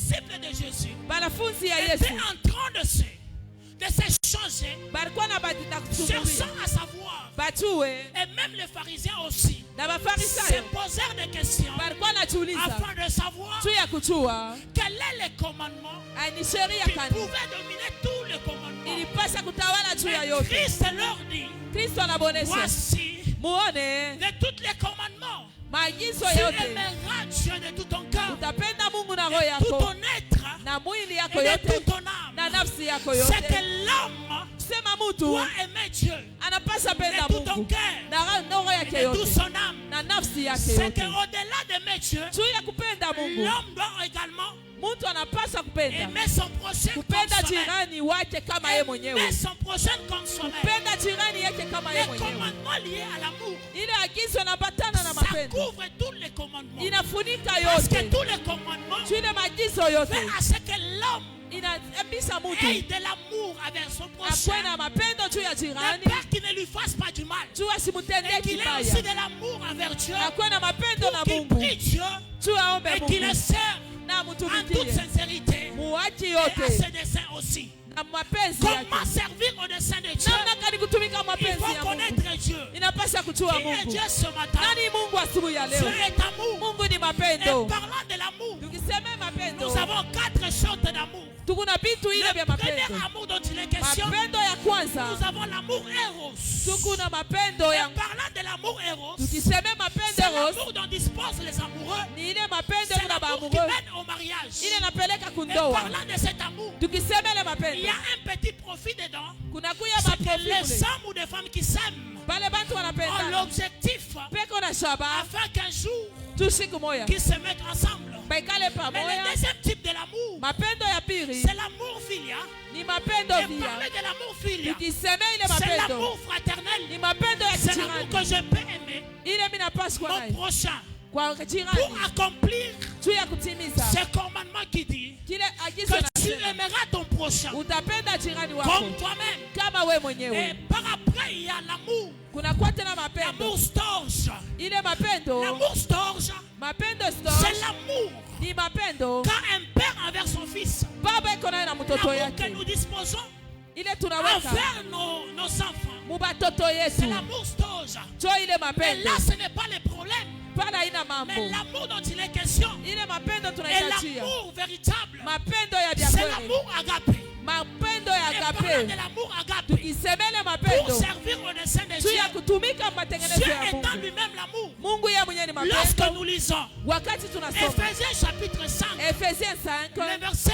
disciples de Jésus banafunzi ya étaient Yesu en train de s'échanger, balikuwa na badita cherchant kusumulia à savoir. bajue Et même les pharisiens aussi na se bafarisayo posèrent des questions balikuwa najiuliza afin de savoir juu ya kujua quel est le commandement ni sheria qui kani pouvait dominer tous les commandements. ilipasa kutawala juu ya Mais yote. Christ leur dit, Kristo anabonesha voici muone de tous les commandements. maagizo Tu yote, aimeras Dieu de tout ton cœur, utapenda Mungu na roho de tout yako ton être na mwili yako et de yote toute ton âme. na nafsi yako C'est yote. que l'homme Sema mutu doit aimer Dieu anapasa de penda tout ton Mungu cœur na roho et yake de toute yote son âme. na nafsi yake C'est yote. qu'au-delà d'aimer Dieu, Juu ya kupenda Mungu, l'homme doit également mtu anapasa kupenda aimer son prochain comme kupenda soi-même. jirani wake kama yeye mwenyewe, Aimer son prochain comme soi-même. kupenda jirani yake kama yeye Les mwenyewe. commandements liés à l'amour, Ile agizo inaambatana na ça mapendo, couvre tous les commandements. inafunika Parce que yote. tous les commandements Juu ile maagizo yote fait à ce que l'homme inaambisha ait mtu de l'amour avec son akuwe prochain. na mapendo juu ya Le jirani, Père qui ne lui fasse pas du mal. juu asimtendee Et qu'il ait kibaya, aussi de l'amour envers Dieu. akuwe na mapendo na Pour qu'il Mungu, prie Dieu juu aombe et qu'il le Mungu serve na en toute mtumikie sincérité. muachi Et à yote ses desseins aussi. na mapenzi Comment yake. servir au dessein de Dieu? Namna gani kutumika Il mapenzi faut ya Mungu? connaître Dieu. Inapaswa kujua Qui est Mungu. Dieu ce matin? Nani Mungu asubuhi ya Dieu leo? est amour. Mungu ni Et mapendo. parlant de l'amour, Tukisema mapendo, nous avons 4 sortes d'amour. tukuna vitu ile vya Le premier mapendo. amour dont il est question, Mapendo ya nous kwanza, avons l'amour Eros. tukuna mapendo Et ya parlant de l'amour Eros, tukisema c'est mapendo Eros, l'amour dont disposent les amoureux. ni ile mapendo C'est kuna l'amour qui baamoureux, mène au mariage. ile napeleka Et kundoa. parlant de cet amour, Tukisema ile il y mapendo, a un petit profit dedans. kuna kuya C'est que maprofi les mule. hommes ou des femmes qui s'aiment Pale bantu ont wanapenda l'objectif peko na shaba afin qu'un jour, tu siku moja qu'ils se mettent ensemble. baikale Mais pamoja. le deuxième type de l'amour, Mapendo ya pili c'est l'amour filial. ni mapendo Et via. parler de l'amour filial, Tukisema ile c'est mapendo l'amour fraternel. ni mapendo ya C'est l'amour kijirani, que je peux aimer ile mimi napaswa mon nayo prochain kwa pour jirani accomplir juu ya kutimiza ce commandement qui dit kile agizo que tu nasema aimeras ton prochain utapenda jirani wako comme toi-même. kama we Et mwenyewe. par après, il y a l'amour. Kuna kwa tena mapendo, L'amour storge. ile mapendo L'amour storge, mapendo c'est store l'amour ni mapendo qu'a un père envers son fils. baba iko nayo na mtoto L'amour que yake, nous disposons ile tunaweka envers nos enfants. mubatoto C'est yetu, l'amour storge. jo ile Mais mapendo là, ce n'est pas le problème. pana ina Mais mambo, l'amour dont il est question ile mapendo est tunaitajia l'amour véritable. mapendo ya vya C'est kweli, l'amour agapé. mapendo Et ya parlant de agape. l'amour agapé, Tukisemele pour mapendo servir au dessein de juu Dieu, ya kutumika matengenezo Dieu ya étant Mungu. lui-même l'amour. Mungu yeye mwenyewe ni Lorsque mapendo. nous lisons Wakati tunasoma Ephésiens chapitre 5, Ephésiens 5 le verset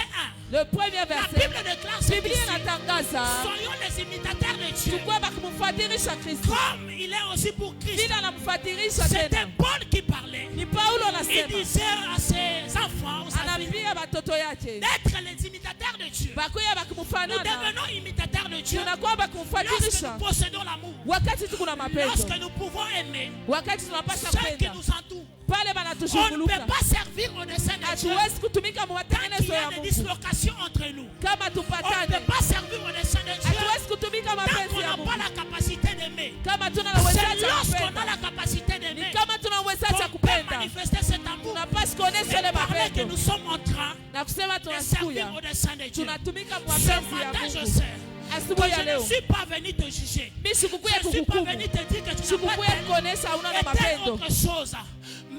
1, le premier la verset, Bible déclare ceci: Biblia inatangaza soyons les imitateurs de Dieu, tukue bakumfuatilisha Kristo comme il est aussi pour Christ. vile anamfuatilisha C'était tena. Paul qui parlait. Ni Paulo Il anasema, disait à ses enfants, aux amis, anaambia batoto yake d'être les imitateurs de Dieu. bakuye Nous bakumfanana, devenons imitateurs de Dieu tunakuwa lorsque bakumfuatilisha nous possédons l'amour, wakati tuko na mapendo, lorsque nous pouvons aimer wakati tunapasha ceux qui kupenda nous entourent. pale On ne banatushughulikia. peut pas servir au dessein de Dieu Hatuwezi kutumika mu tant qu'il matengenezo y ya a des Mungu dislocations entre nous. kama On ne tupatane. peut pas servir au dessein de Dieu Hatuwezi kutumika tant mapenzi qu'on ya n'a Mungu pas la capacité d'aimer. kama tuna na C'est uwezaji wa lorsqu'on a kupenda, la capacité ni d'aimer kama tuna uwezaji wa qu'on peut kupenda, manifester cet amour tunapaswa kuonesha et ile parler que mapendo nous sommes en train na kusema de servir tunasikia au dessein de Dieu. tunatumika mu Ce mapenzi ya matin, je Mungu. sais que Asubuhi ya je ne leo suis pas venu te juger. mimi sikukuya Je ne suis pas kukuhukumu, venu te dire que tu n'as pas sikukuya kuonesha hauna na telle et telle mapendo. autre chose.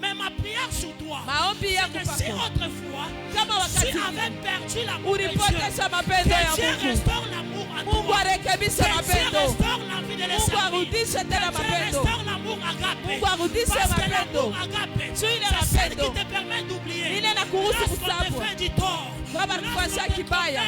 Mais ma prière sur toi, Maombi c'est yangu que si kwako, autrefois kama tu wakati avais perdu l'amour de Dieu, ulipoteza mapendo ya que Dieu Mungu, restaure l'amour en Mungu toi. arekebishe Que Dieu mapendo, restaure l'envie de le Mungu servir. arudishe tena Que Dieu mapendo, restaure l'amour agapé. Mungu arudishe Parce que mapendo. l'amour agapé, Juu ile c'est celle mapendo qui te permet d'oublier. ile nakuruhusu Lorsqu'on te kusahau fait du tort, kama kufanyia kibaya,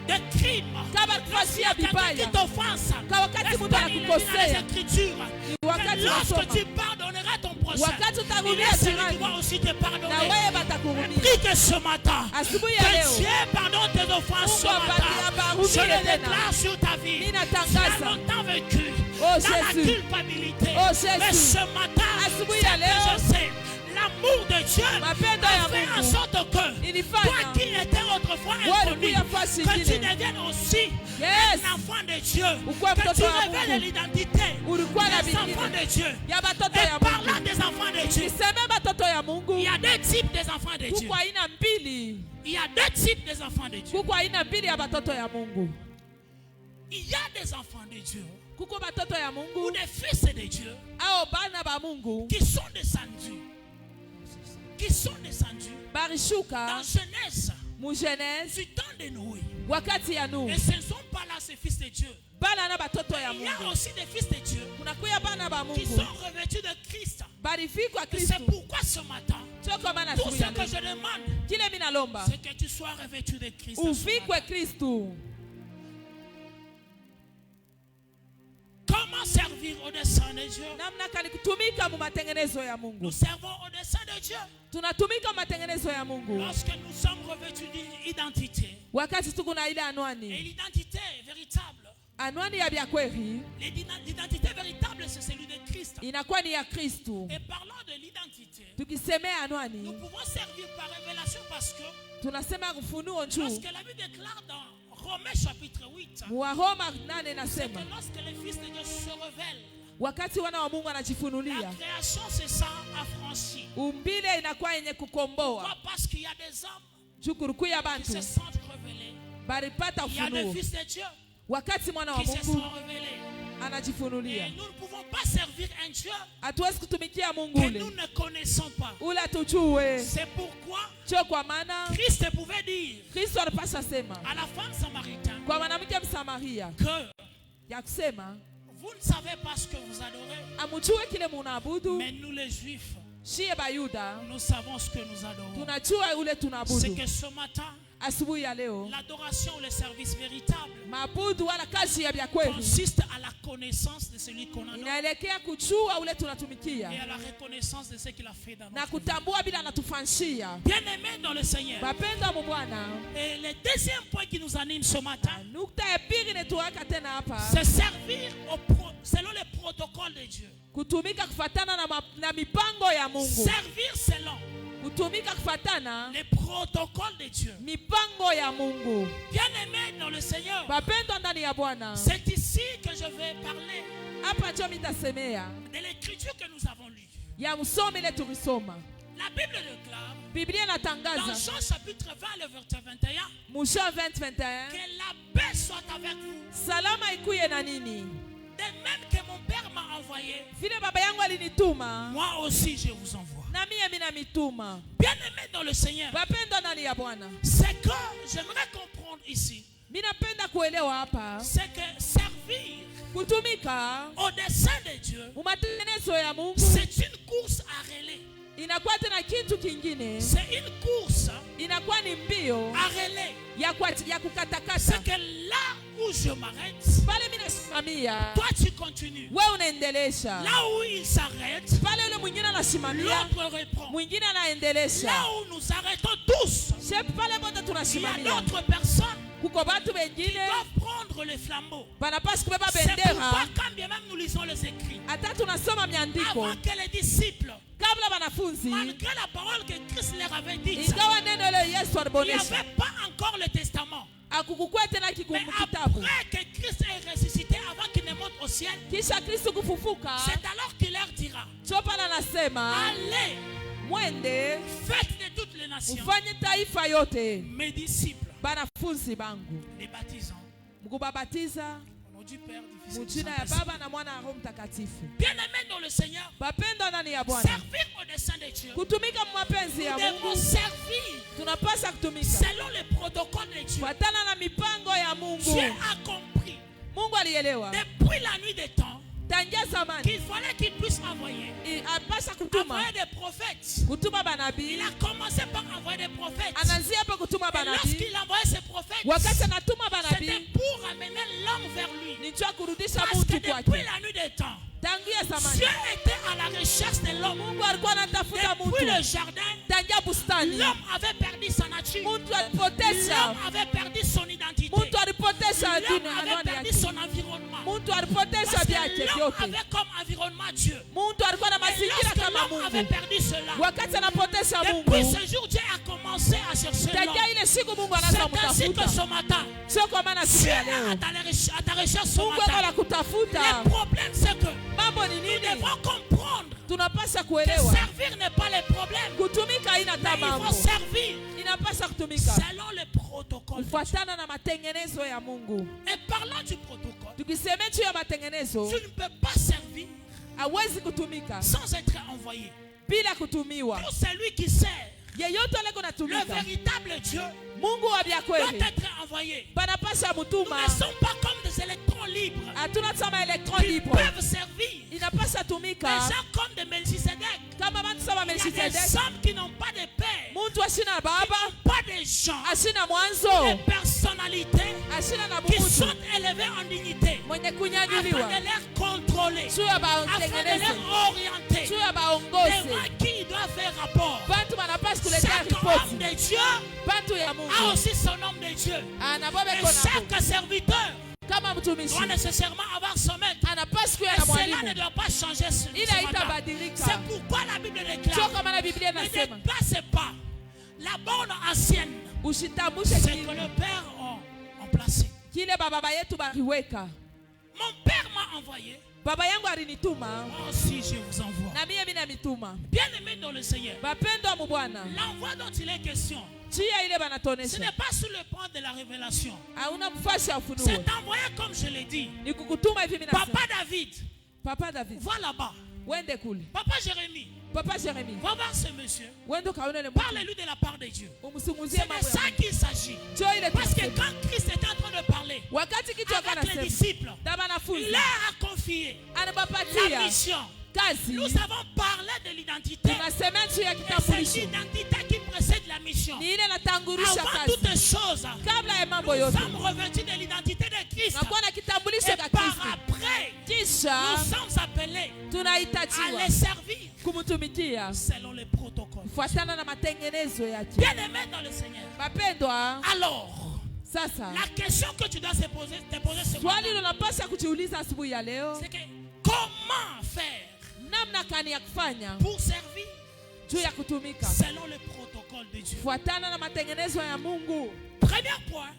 des crimes, kama kufanyia quelqu'un qui vibaya, t'offense, kwa wakati mtu Espagne, il est dit dans les anakukosea, Écritures ni wakati que lorsque unasoma, tu pardonneras ton prochain, wakati il utarudia est celui qui jirani va aussi te na pardonner. wewe batakuhurumia. Prie que ce matin, Asubuhi ya que leo Dieu pardonne tes offenses ce Mungu apatie matin. barumie Je le tena. déclare sur ta vie. Mimi Tu as natangaza longtemps vécu Oh, dans la Jésus. culpabilité. Oh, Jésus. Mais ce matin, Asubuhi c'est ya que leo je sais, l'amour l'amour de Dieu Mapendo a ya fait en Mungu sorte que ilifanya toi qui étais autrefois inconnu, walikuya fasi que tu ingine. deviennes aussi Yes. un enfant de Dieu, Ukuwe que tu mtoto wa révèles Mungu. l'identité Ulikuwa na des enfants vingine de Dieu. ya batoto Et ya parlant Mungu. des enfants de Dieu, Niseme batoto ya Mungu. il y a deux types des enfants de Dieu. Kuko aina mbili. Il y a deux types des enfants de Dieu. Kuko aina mbili ya batoto ya Mungu. Il y a des enfants de Dieu Kuko batoto ya ou Mungu des fils de Dieu ao bana ba Mungu qui sont descendus dans barishuka Genèse mu Genèse du temps de Noé. wakati ya Nuhu. Et ce ne sont pas là ces fils de Dieu. Bana na batoto ya Il y a Mungu. aussi des fils de Dieu Kunakuya bana ba qui Mungu sont revêtus de Christ. balifikwa Et c'est Kristo. pourquoi ce matin, Sio kama na tout siku ce ya que leo. je demande, Kile mimi nalomba c'est que tu sois revêtu de Christ. ce uvikwe matin. Kristo. Comment servir au dessein de Dieu? Namna kani kutumika mu matengenezo ya Mungu. Nous servons au dessein de Dieu Tunatumika matengenezo ya Mungu lorsque nous sommes revêtus d'une identité. wakati tuko na ile Et anwani. l'identité véritable, Anwani ya bya kweli l'identité véritable, c'est celui de Christ. inakuwa ni ya Kristo. Et parlant de l'identité, Tukisemea nous anwani pouvons servir par révélation parce que tunasema ufunuo njuu. lorsque la Bible déclare dans Romains chapitre 8, Waroma 8 c'est nasema que lorsque les fils de Dieu se révèlent, wakati wana wa Mungu la anajifunulia création se sent affranchie. umbile inakuwa yenye kukomboa. Pourquoi? Parce qu'il y a des hommes Jukuru ya qui bantu se sentent révélés. baripata Il y a des ufunuo fils de Dieu wakati mwana wa qui se Mungu sont révélés. Et anajifunulia. nous ne pouvons pas servir un Dieu Hatuwezi kutumikia Mungu que ule nous ne connaissons pas. ule tujue. C'est pourquoi Sio kwa maana Christ pouvait dire Kristo alipasha sema à la femme samaritaine kwa mwanamke Msamaria que ya kusema vous ne savez pas ce que vous adorez, amujue kile munaabudu. mais nous les Juifs, Shie Bayuda nous savons ce que nous adorons. tunajua ule C'est tunaabudu. que ce matin, Asubuhi ya leo l'adoration ou le service véritable maabudu wala kazi ya vya kweli consiste à la connaissance de celui qu'on adore inaelekea kujua ule tunatumikia et à la reconnaissance de ce qu'il a fait dans na notre vie. kutambua bila anatufanshia. Bien-aimés dans le Seigneur. Bapendwa mu Bwana, Et le deuxième point qui nous anime ce matin, nukta ya pili netuwaka tena hapa c'est servir selon les protocoles de Dieu. kutumika kufatana na mipango ya Mungu. Servir selon Kutumika kufatana les protocoles de Dieu. mipango ya Mungu. Bien-aimés dans le Seigneur, Bapendwa ndani ya Bwana, c'est ici que je vais parler hapa ndio mitasemea de l'écriture que nous avons lue. ya msomi ile tulisoma. La Bible déclare Biblia dans inatangaza Jean chapitre 20, le verset 21, mu Jean 20:21 que la paix soit avec vous. salama ikuye na nini. De même que mon Père m'a envoyé, Vile baba yangu alinituma moi aussi je vous envoie. na mie mina mituma. Bien-aimés dans le Seigneur, Bapendwa ndani ya Bwana, c'est que j'aimerais comprendre ici, minapenda kuelewa hapa c'est que servir kutumika au dessein de Dieu, mu matengenezo ya Mungu c'est une course à relais. inakuwa tena kitu kingine, C'est une course inakuwa ni mbio à relais. ya C'est kukatakata. que là où je m'arrête, Pale mimi nasimamia, toi tu continues. wewe unaendelesha. Là où il s'arrête, Pale yule mwingine anasimamia, l'autre reprend. mwingine anaendelesha. Là où nous arrêtons tous, Shepu pale bote il y a tunasimamia. d'autres personnes Kuko batu qui wengine doivent prendre les flambeaux. banapaswa kubeba C'est pourquoi bendera. quand bien même nous lisons les écrits, Hata tunasoma miandiko avant que les disciples, kabla wanafunzi, malgré la parole que Christ leur avait dite, ingawa neno ile Yesu il n'y alibonesha avait pas encore le testament. akukukua tena Mais kitabu. après que Christ ait ressuscité, avant qu'il ne monte au ciel, Kisha Kristo kufufuka, c'est alors qu'il leur dira, sio pale anasema allez, mwende faites de toutes les nations mfanye taifa yote mes disciples, banafunzi bangu, les baptisant mkubabatiza au nom du Père, du Fils et du mjina ya Saint-Esprit. Baba na Mwana na Roho Mtakatifu. Bien-aimés dans le Seigneur, Bapendwa ndani ya Bwana, servir au dessein de Dieu, kutumika mapenzi ya nous devons Mungu, servir tunapaswa kutumika selon les protocoles de Dieu. kufuatana na mipango ya Mungu. Dieu a compris Mungu alielewa depuis la nuit des temps tangia zamani qu'il fallait qu'il puisse envoyer apasha kutuma des prophètes. kutuma banabii. Il a commencé par envoyer des prophètes. Anaanzia hapo kutuma Et banabii. lorsqu'il envoyait ses prophètes, Wakati anatuma c'était banabii pour amener l'homme vers lui. ni jua kurudisha Parce que mtu depuis kwake. la nuit des temps, Tangia Dieu zamani était à la recherche de l'homme. Mungu alikuwa anatafuta Depuis le mtu. jardin, Tangia bustani l'homme avait perdu sa nature. mtu alipotesha, L'homme avait perdu son identité. mtu alipotesha L'homme dini avait anwani perdu yake, son environnement. mtu alipotesha anaonyesha Parce vyake que l'homme vyote. avait comme environnement Dieu. Mtu alikuwa na Et mazingira lorsque kama l'homme avait Mungu. perdu cela, Wakati anapoteza depuis Mungu, ce jour, Dieu a commencé à chercher l'homme. tangia ile siku Mungu anaanza C'est ainsi que kumtafuta. ce matin, Sio kwa maana siku Dieu ya est leo à ta recherche ce Mungu ako matin. na kutafuta. Le problème, c'est que Mambo ni nous nini? devons comprendre Tunapaswa que kuelewa servir n'est pas le problème. kutumika haina Mais ta il mambo, faut servir inapaswa kutumika selon le protocole. kufuatana na matengenezo ya Mungu. Et parlant du protocole, Tukisema juu ya matengenezo, tu ne peux pas servir hawezi kutumika sans être envoyé. bila kutumiwa. Pour celui qui sert, Yeyote aleko le natumika, véritable Dieu Mungu wa vya doit kweli être envoyé. banapasha Nous mutuma. ne sommes pas comme des électrons libres. Hatuna sama elektron Ils libre, peuvent servir. inapasha Des tumika gens comme de Melchisedec. kama bantu sama Il y a des Melchizedek. hommes qui n'ont pas de père, Muntu ashina qui baba, n'ont pas de gens, ashina des mwanzo, personnalités ashina na qui mutu sont élevés en dignité mwenye afin kunyanyuliwa de les contrôler, juu ya afin de batengeneze, les orienter. juu ya Devant baongoze. qui doit faire rapport. Bantu banapasha kuletea Chaque homme ripoti. de Dieu Bantu ya a Mungu aussi son homme de Dieu. anabobe Et kona chaque serviteur kama mtumishi doit nécessairement avoir son maître. anapaswa kuwa Et na cela ne mwalimu, doit pas changer ce ila matin. itabadilika. C'est pourquoi la Bible Sio déclare: kama na Biblia ne inasema dépassez pas la borne ancienne, usitambushe ce que kile le Père a placé. kile baba yetu baliweka. Mon Père m'a envoyé, Baba yangu alinituma moi aussi je vous envoie. na mie mina mituma. Bien-aimés dans le Seigneur, Bapendwa mu Bwana, l'envoi dont il est question, njia ile ce banatonesha n'est pas sur le point de la révélation. hauna mfasi ya ufunuo, C'est envoyé comme je l'ai dit. ni kukutuma hivi. Mimi nasema Papa David, Papa David, va là-bas. wende kule. Papa Jérémie, Papa Jeremy, va voir ce monsieur. wende kaone le mtu, Parle-lui de la part de Dieu. umsumuzie C'est de mambo ça ya qu'il s'agit. Njoo ile Parce que tunasema. quand Christ était en train de parler Wakati kitu avec les akanasema disciples, na il banafunzi leur a confié la anabapatia mission. kazi, Nous avons parlé de l'identité. tunasema juu ya Et c'est kitambulisho, l'identité qui précède la mission. ni ile natangulisha Avant kazi toutes choses, kabla ya mambo nous yote. sommes revêtus de l'identité de Christ. Nakuwa na kitambulisho Et cha par Kristo, après, kisha nous sommes appelés à tunahitajiwa les servir kumtumikia selon les protocoles. kufuatana na matengenezo yake. Bien-aimés dans le Seigneur. Bapendwa, Alors, sasa la question que tu dois te poser ce swali matin, lunapasha kujiuliza asubuhi ya leo, c'est que comment faire namna gani ya kufanya pour servir juu ya kutumika selon le protocole de Dieu. kufuatana na matengenezo ya Mungu. Premier point,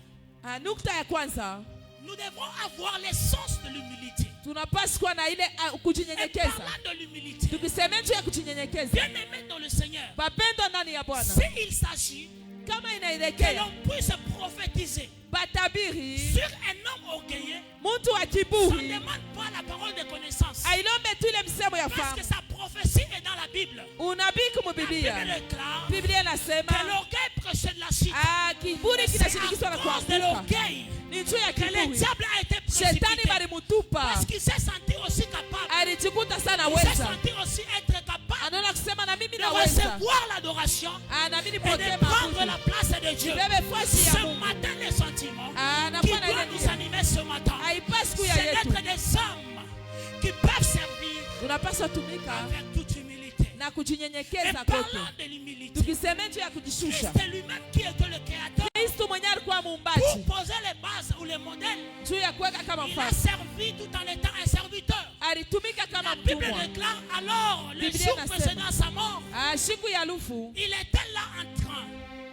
Nukta ya kwanza, nous devons avoir l'essence de l'humilité. tunapaswa kuwa na ile Et kujinyenyekeza. parlant de l'humilité, Tukisema juu ya kujinyenyekeza, bien-aimés dans le Seigneur, bapendwa ndani ya Bwana, s'il s'agit kama que inaelekea l'on puisse prophétiser batabiri sur un homme orgueilleux, mtu wa on ne kiburi demande pas la parole de connaissance. ailombe tu ile msemo ya Parce que fahamu. sa prophétie est dans la Bible. Unabii kumu La Bible Biblia, déclare Biblia que inasema l'orgueil précède la chute. kiburi C'est kinashirikishwa à na cause de kuanguka. l'orgueil Ni juu ya que le kiburi diable a été shetani précipité. balimutupa, Parce qu'il s'est senti aussi capable. alijikuta sana Il s'est weza, senti aussi être capable anaona kusema na mimi de naweza, recevoir l'adoration na mimi et nipokee de prendre mabudu, la place de Dieu. nibebe fasi ya Ce Mungu. matin, les sentiments qui Anakuwa na doivent ile nous nia, animer ce matin, haipasi c'est kuya yetu. d'être des hommes qui peuvent servir Tunapaswa tumika avec toute humilité. na Et kujinyenyekeza kote. parlant de l'humilité, Tukisema juu ya kujishusha, c'est lui-même qui était le créateur. Kristo mwenyewe alikuwa Pour muumbaji, poser les bases ou les modèles, juu ya kuweka kama il a mfano, servi tout en étant un serviteur. alitumika La kama Bible mtumwa. déclare alors, le Biblia jour inasema, précédant sa mort, Siku ya lufu il était là en train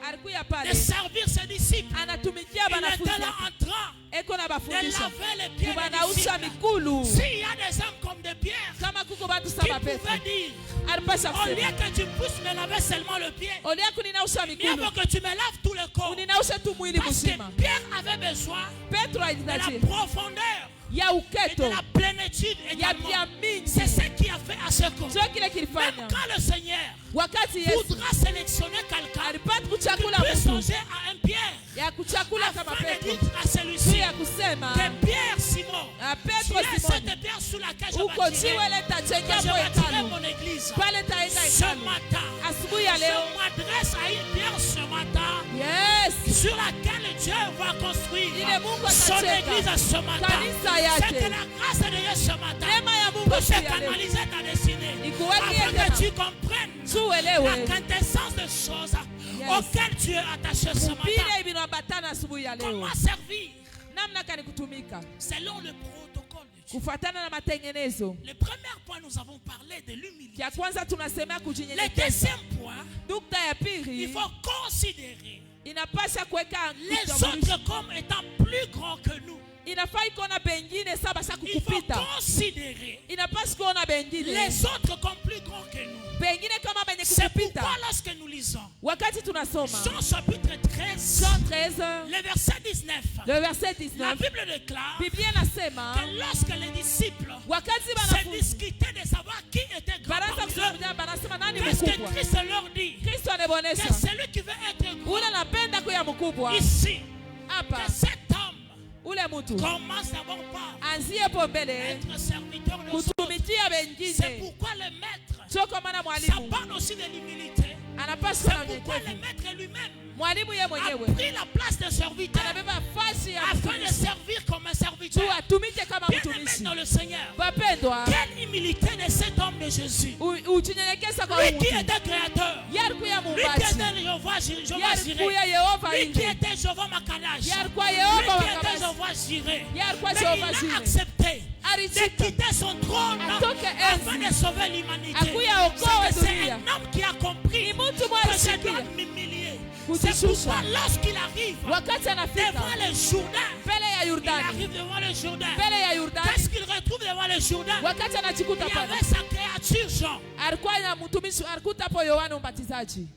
alikuya de pale servir ses disciples. anatumikia Il était banafunzi là wake, en train eko na de bafundisha laver les pieds des kubanausha disciples. mikulu. S'il y a des hommes comme des pierres Kama kuko batu qui saba pouvaient Petro dire, alipasha au lieu kusema, que tu puisses me laver seulement le pied, olia kuninausha mieux mikulu, vaut que tu me laves tout le corps. uninausha tu mwili Parce mzima. que Pierre avait besoin Petro de la alihitaji profondeur ya et de uketo la plénitude ya également. vya mingi, C'est ce qui a fait à ce corps. ndio kile Même kilifanya quand le Seigneur wakati Yesu voudra sélectionner quelqu'un alipata qui kuchakula peut mtu songer à un Pierre, ya kuchakula kama afin de Petro, dire à juu celui-ci ya kusema que Pierre Simon, tu Petro es Simoni, cette pierre sous laquelle je uko bâtirai jiwe letachenga je mo bâtirai hekalu, mon église. pale taenda Ce hekalu. matin, Asubuhi ya leo, je m'adresse à une pierre ce matin yes, sur laquelle Dieu va construire ile Mungu son atajenga église ce matin. kanisa C'est que yake. la grâce de Dieu ce matin Neema ya Mungu peut siku ya leo canaliser ta destinée ikuweke afin tena que tu comprennes la tuelewe quintessence des choses Yes. auxquelles Dieu est attaché ce matin. vile vinaambatana asubuhi ya leo, Comment servir namna gani kutumika selon le protocole de Dieu. kufuatana na matengenezo. Le premier point, nous avons parlé de l'humilité. Ya kwanza tunasema Le kujinyenyekeza. deuxième point, Nukta ya il pili faut considérer inapasha kuweka les kutambulisha. autres comme étant plus grands que nous. Inafaa ikuona bengine saba sa Il faut kukupita. considérer Inapasha kuona bengine les autres comme plus grands que nous. bengine kama benye C'est kukupita. pourquoi lorsque nous lisons Wakati tunasoma Jean chapitre 13, Jean 13 le verset 19, le verset la 19, Bible déclare Biblia inasema que lorsque les disciples wakati se wanafunzi discutaient de savoir qui était grand baraza parmi eux, kusumulia banasema nani qu'est-ce que mkubwa? Christ leur dit? Kristo Que anabonesha celui qui veut être ule grand anapenda kuya mkubwa ici, hapa, que cet homme ule mtu commence d'abord par anzie po mbele être serviteur de autres. kutumikia C'est wengine. pourquoi le maître, Sio kwa maana ça mwalimu parle aussi de l'humilité. anapaswa C'est na pourquoi le unyenyekevu. maître lui-même Mwalimu ye a mwenyewe pris la place de serviteur anabeba nafasi ya afin de mtumishi servir comme un tu serviteur. atumike kama Bien aimé mtumishi. dans le Seigneur, Wapendwa, quelle humilité de cet homme de Jésus. ujinyenyekeza kwa Lui qui Mungu. était créateur, Yalikuya lui qui muumbaji, était Jéhovah Jireh, yalikuya Yehova lui qui ile, était Jéhovah Makadash, yalikuwa lui Yehova qui était wakabasi, Jéhovah Jireh. yalikuwa Mais Jehova il a Jire. accepté de Alichika quitter son trône atoke afin enzi de sauver l'humanité. akuya okoe C'est dunia. un homme qui a compris Ni mtu que je dois mwalishikia m'humilier. C'est kujishusha. pourquoi lorsqu'il arrive Wakati anafika devant le Jourdain, mbele ya il Yordani, arrive devant le Jourdain. mbele ya Yordani, Qu'est-ce qu'il retrouve devant le Jourdain? wakati Il anajikuta y pale avait sa créature Jean, alikuwa na mtumishi, alikuta hapo Yohana Mbatizaji.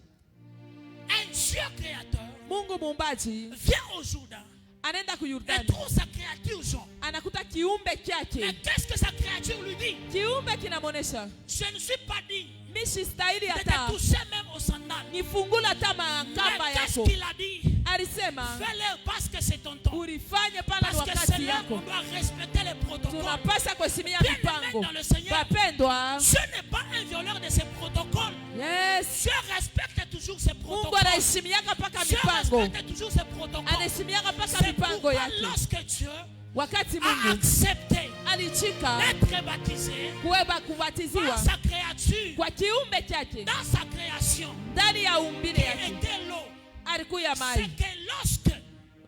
un Dieu créateur, Mungu muumbaji vient au Jourdain anaenda ku et Yordani, trouve sa créature Jean. anakuta kiumbe Mais kyake. qu'est-ce que sa créature lui dit? Kiumbe kinamwonesha Je ne suis pas digne mimi sistahili de te hata toucher même au sandal. nifungula hata makamba Mais qu'est-ce yako. qu'il a dit? Alisema Fais-le parce que c'est ton temps. ulifanye pana Parce que c'est wakati là qu'on yako. doit respecter les protocoles. Tunapasa kuheshimia Bien mipango. aimé dans le Seigneur. Wapendwa, Dieu n'est pas un violeur de ses protocoles. yes, Dieu respecte toujours ses Mungu protocoles. anaheshimiaka mpaka Dieu mipango, respecte toujours ses protocoles. anaheshimiaka mpaka C'est mipango pourquoi yake. lorsque Dieu Wakati a Mungu accepté alichika d'être baptisé kuweba par kubatiziwa sa créature, kwa kiumbe chake dans sa création, ndani ya umbile qui yake, était l'eau, alikuya c'est mai. que lorsque le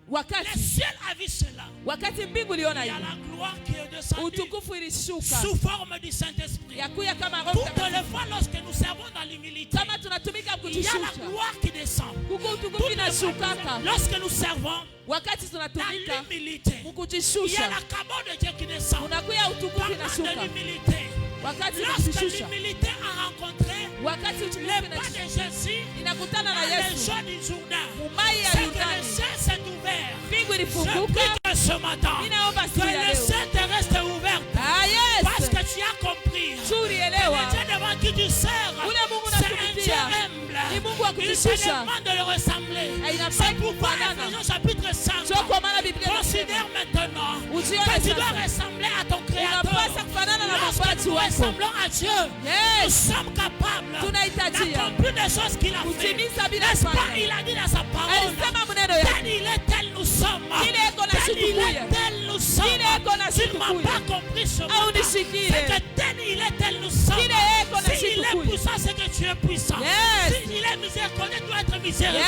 Wakati ciel a vu cela, wakati mbingu iliona il y a hivi, la gloire qui est descendue utukufu ilishuka sous forme du Saint-Esprit. yakuya kama Roho Toutes Mtakatifu. les fois lorsque nous servons dans l'humilité, Kama tunatumika il y a la kujishusha, gloire qui descend. kuko utukufu Toutes les fois, inashukaka. lorsque nous servons Wakati dans tunatumika l'humilité, il y a mukujishusha, la cabot de Dieu qui descend. unakuya utukufu Parlant de inashuka. l'humilité, Wakati lorsque unajishusha, l'humilité a rencontré wakati utukufu les pas de inashuka, Jésus inakutana na dans les Yesu jours du Jourdain, mumai ya c'est que le Yordani, ciel s'est ouvert. mbingu Je ilifunguka. prie que ce matin, Ninaomba que siku ya le leo, ciel te reste ouvert. Parce yes, que tu as compris. tu Le ulielewa Dieu devant qui tu sers, ule Mungu c'est un Dieu unatumikia ni humble. Mungu wa Il te kujishusha. demande de le ressembler. Inafaa C'est pourquoi kufanana. Ephésiens chapitre 5, Sio kwa maana Biblia inasema considère maintenant ujione que tu dois sasa ressembler à ton Créateur. unapasa kufanana na Lorsque mapaji nous wako. ressemblons à Dieu, nous Yes, sommes capables tunahitajia d'accomplir des choses qu'il a fait. kutimiza bila N'est-ce pas? kufanya. Il a dit dans sa parole, Alisema maneno yake, tel il est, tel nous sommes. Kile eko na Tel il situkuye. est, tel nous sommes. Kile eko na Tu ne m'as situkuye. pas compris ce Au matin. nishikile. C'est que tel il est, tel nous sommes. Kile eko na Si il est situkuye. puissant, c'est que tu es puissant. Yes. Si il est miséricordieux, tu dois être miséricordieux.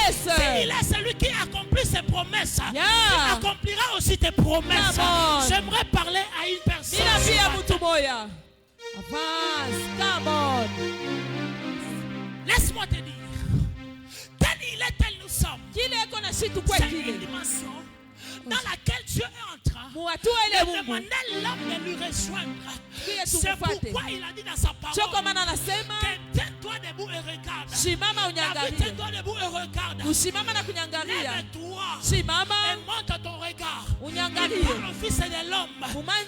Yes. Si il est celui qui accomplit ses promesses, Yeah. il accomplira aussi tes promesses. Come on. J'aimerais parler à une personne. bila ce pia matin. mtu moya. Advance, come on. Laisse-moi te dire, tel il est, tel nous sommes. Kile eko na shitu kwa C'est une kile. dimension dans laquelle Dieu est en train Muatua ile de Mungu. demander l'homme de lui rejoindre. Pia C'est tumfuate. pourquoi il a dit dans sa Sio kwa parole maana anasema que tiens-toi debout et regarde. simama David, unyangalie. tiens-toi debout et regarde. Kusimama na kunyangalia. Lève-toi Simama et monte ton regard. unyangalie. Il parle au Fils de l'homme.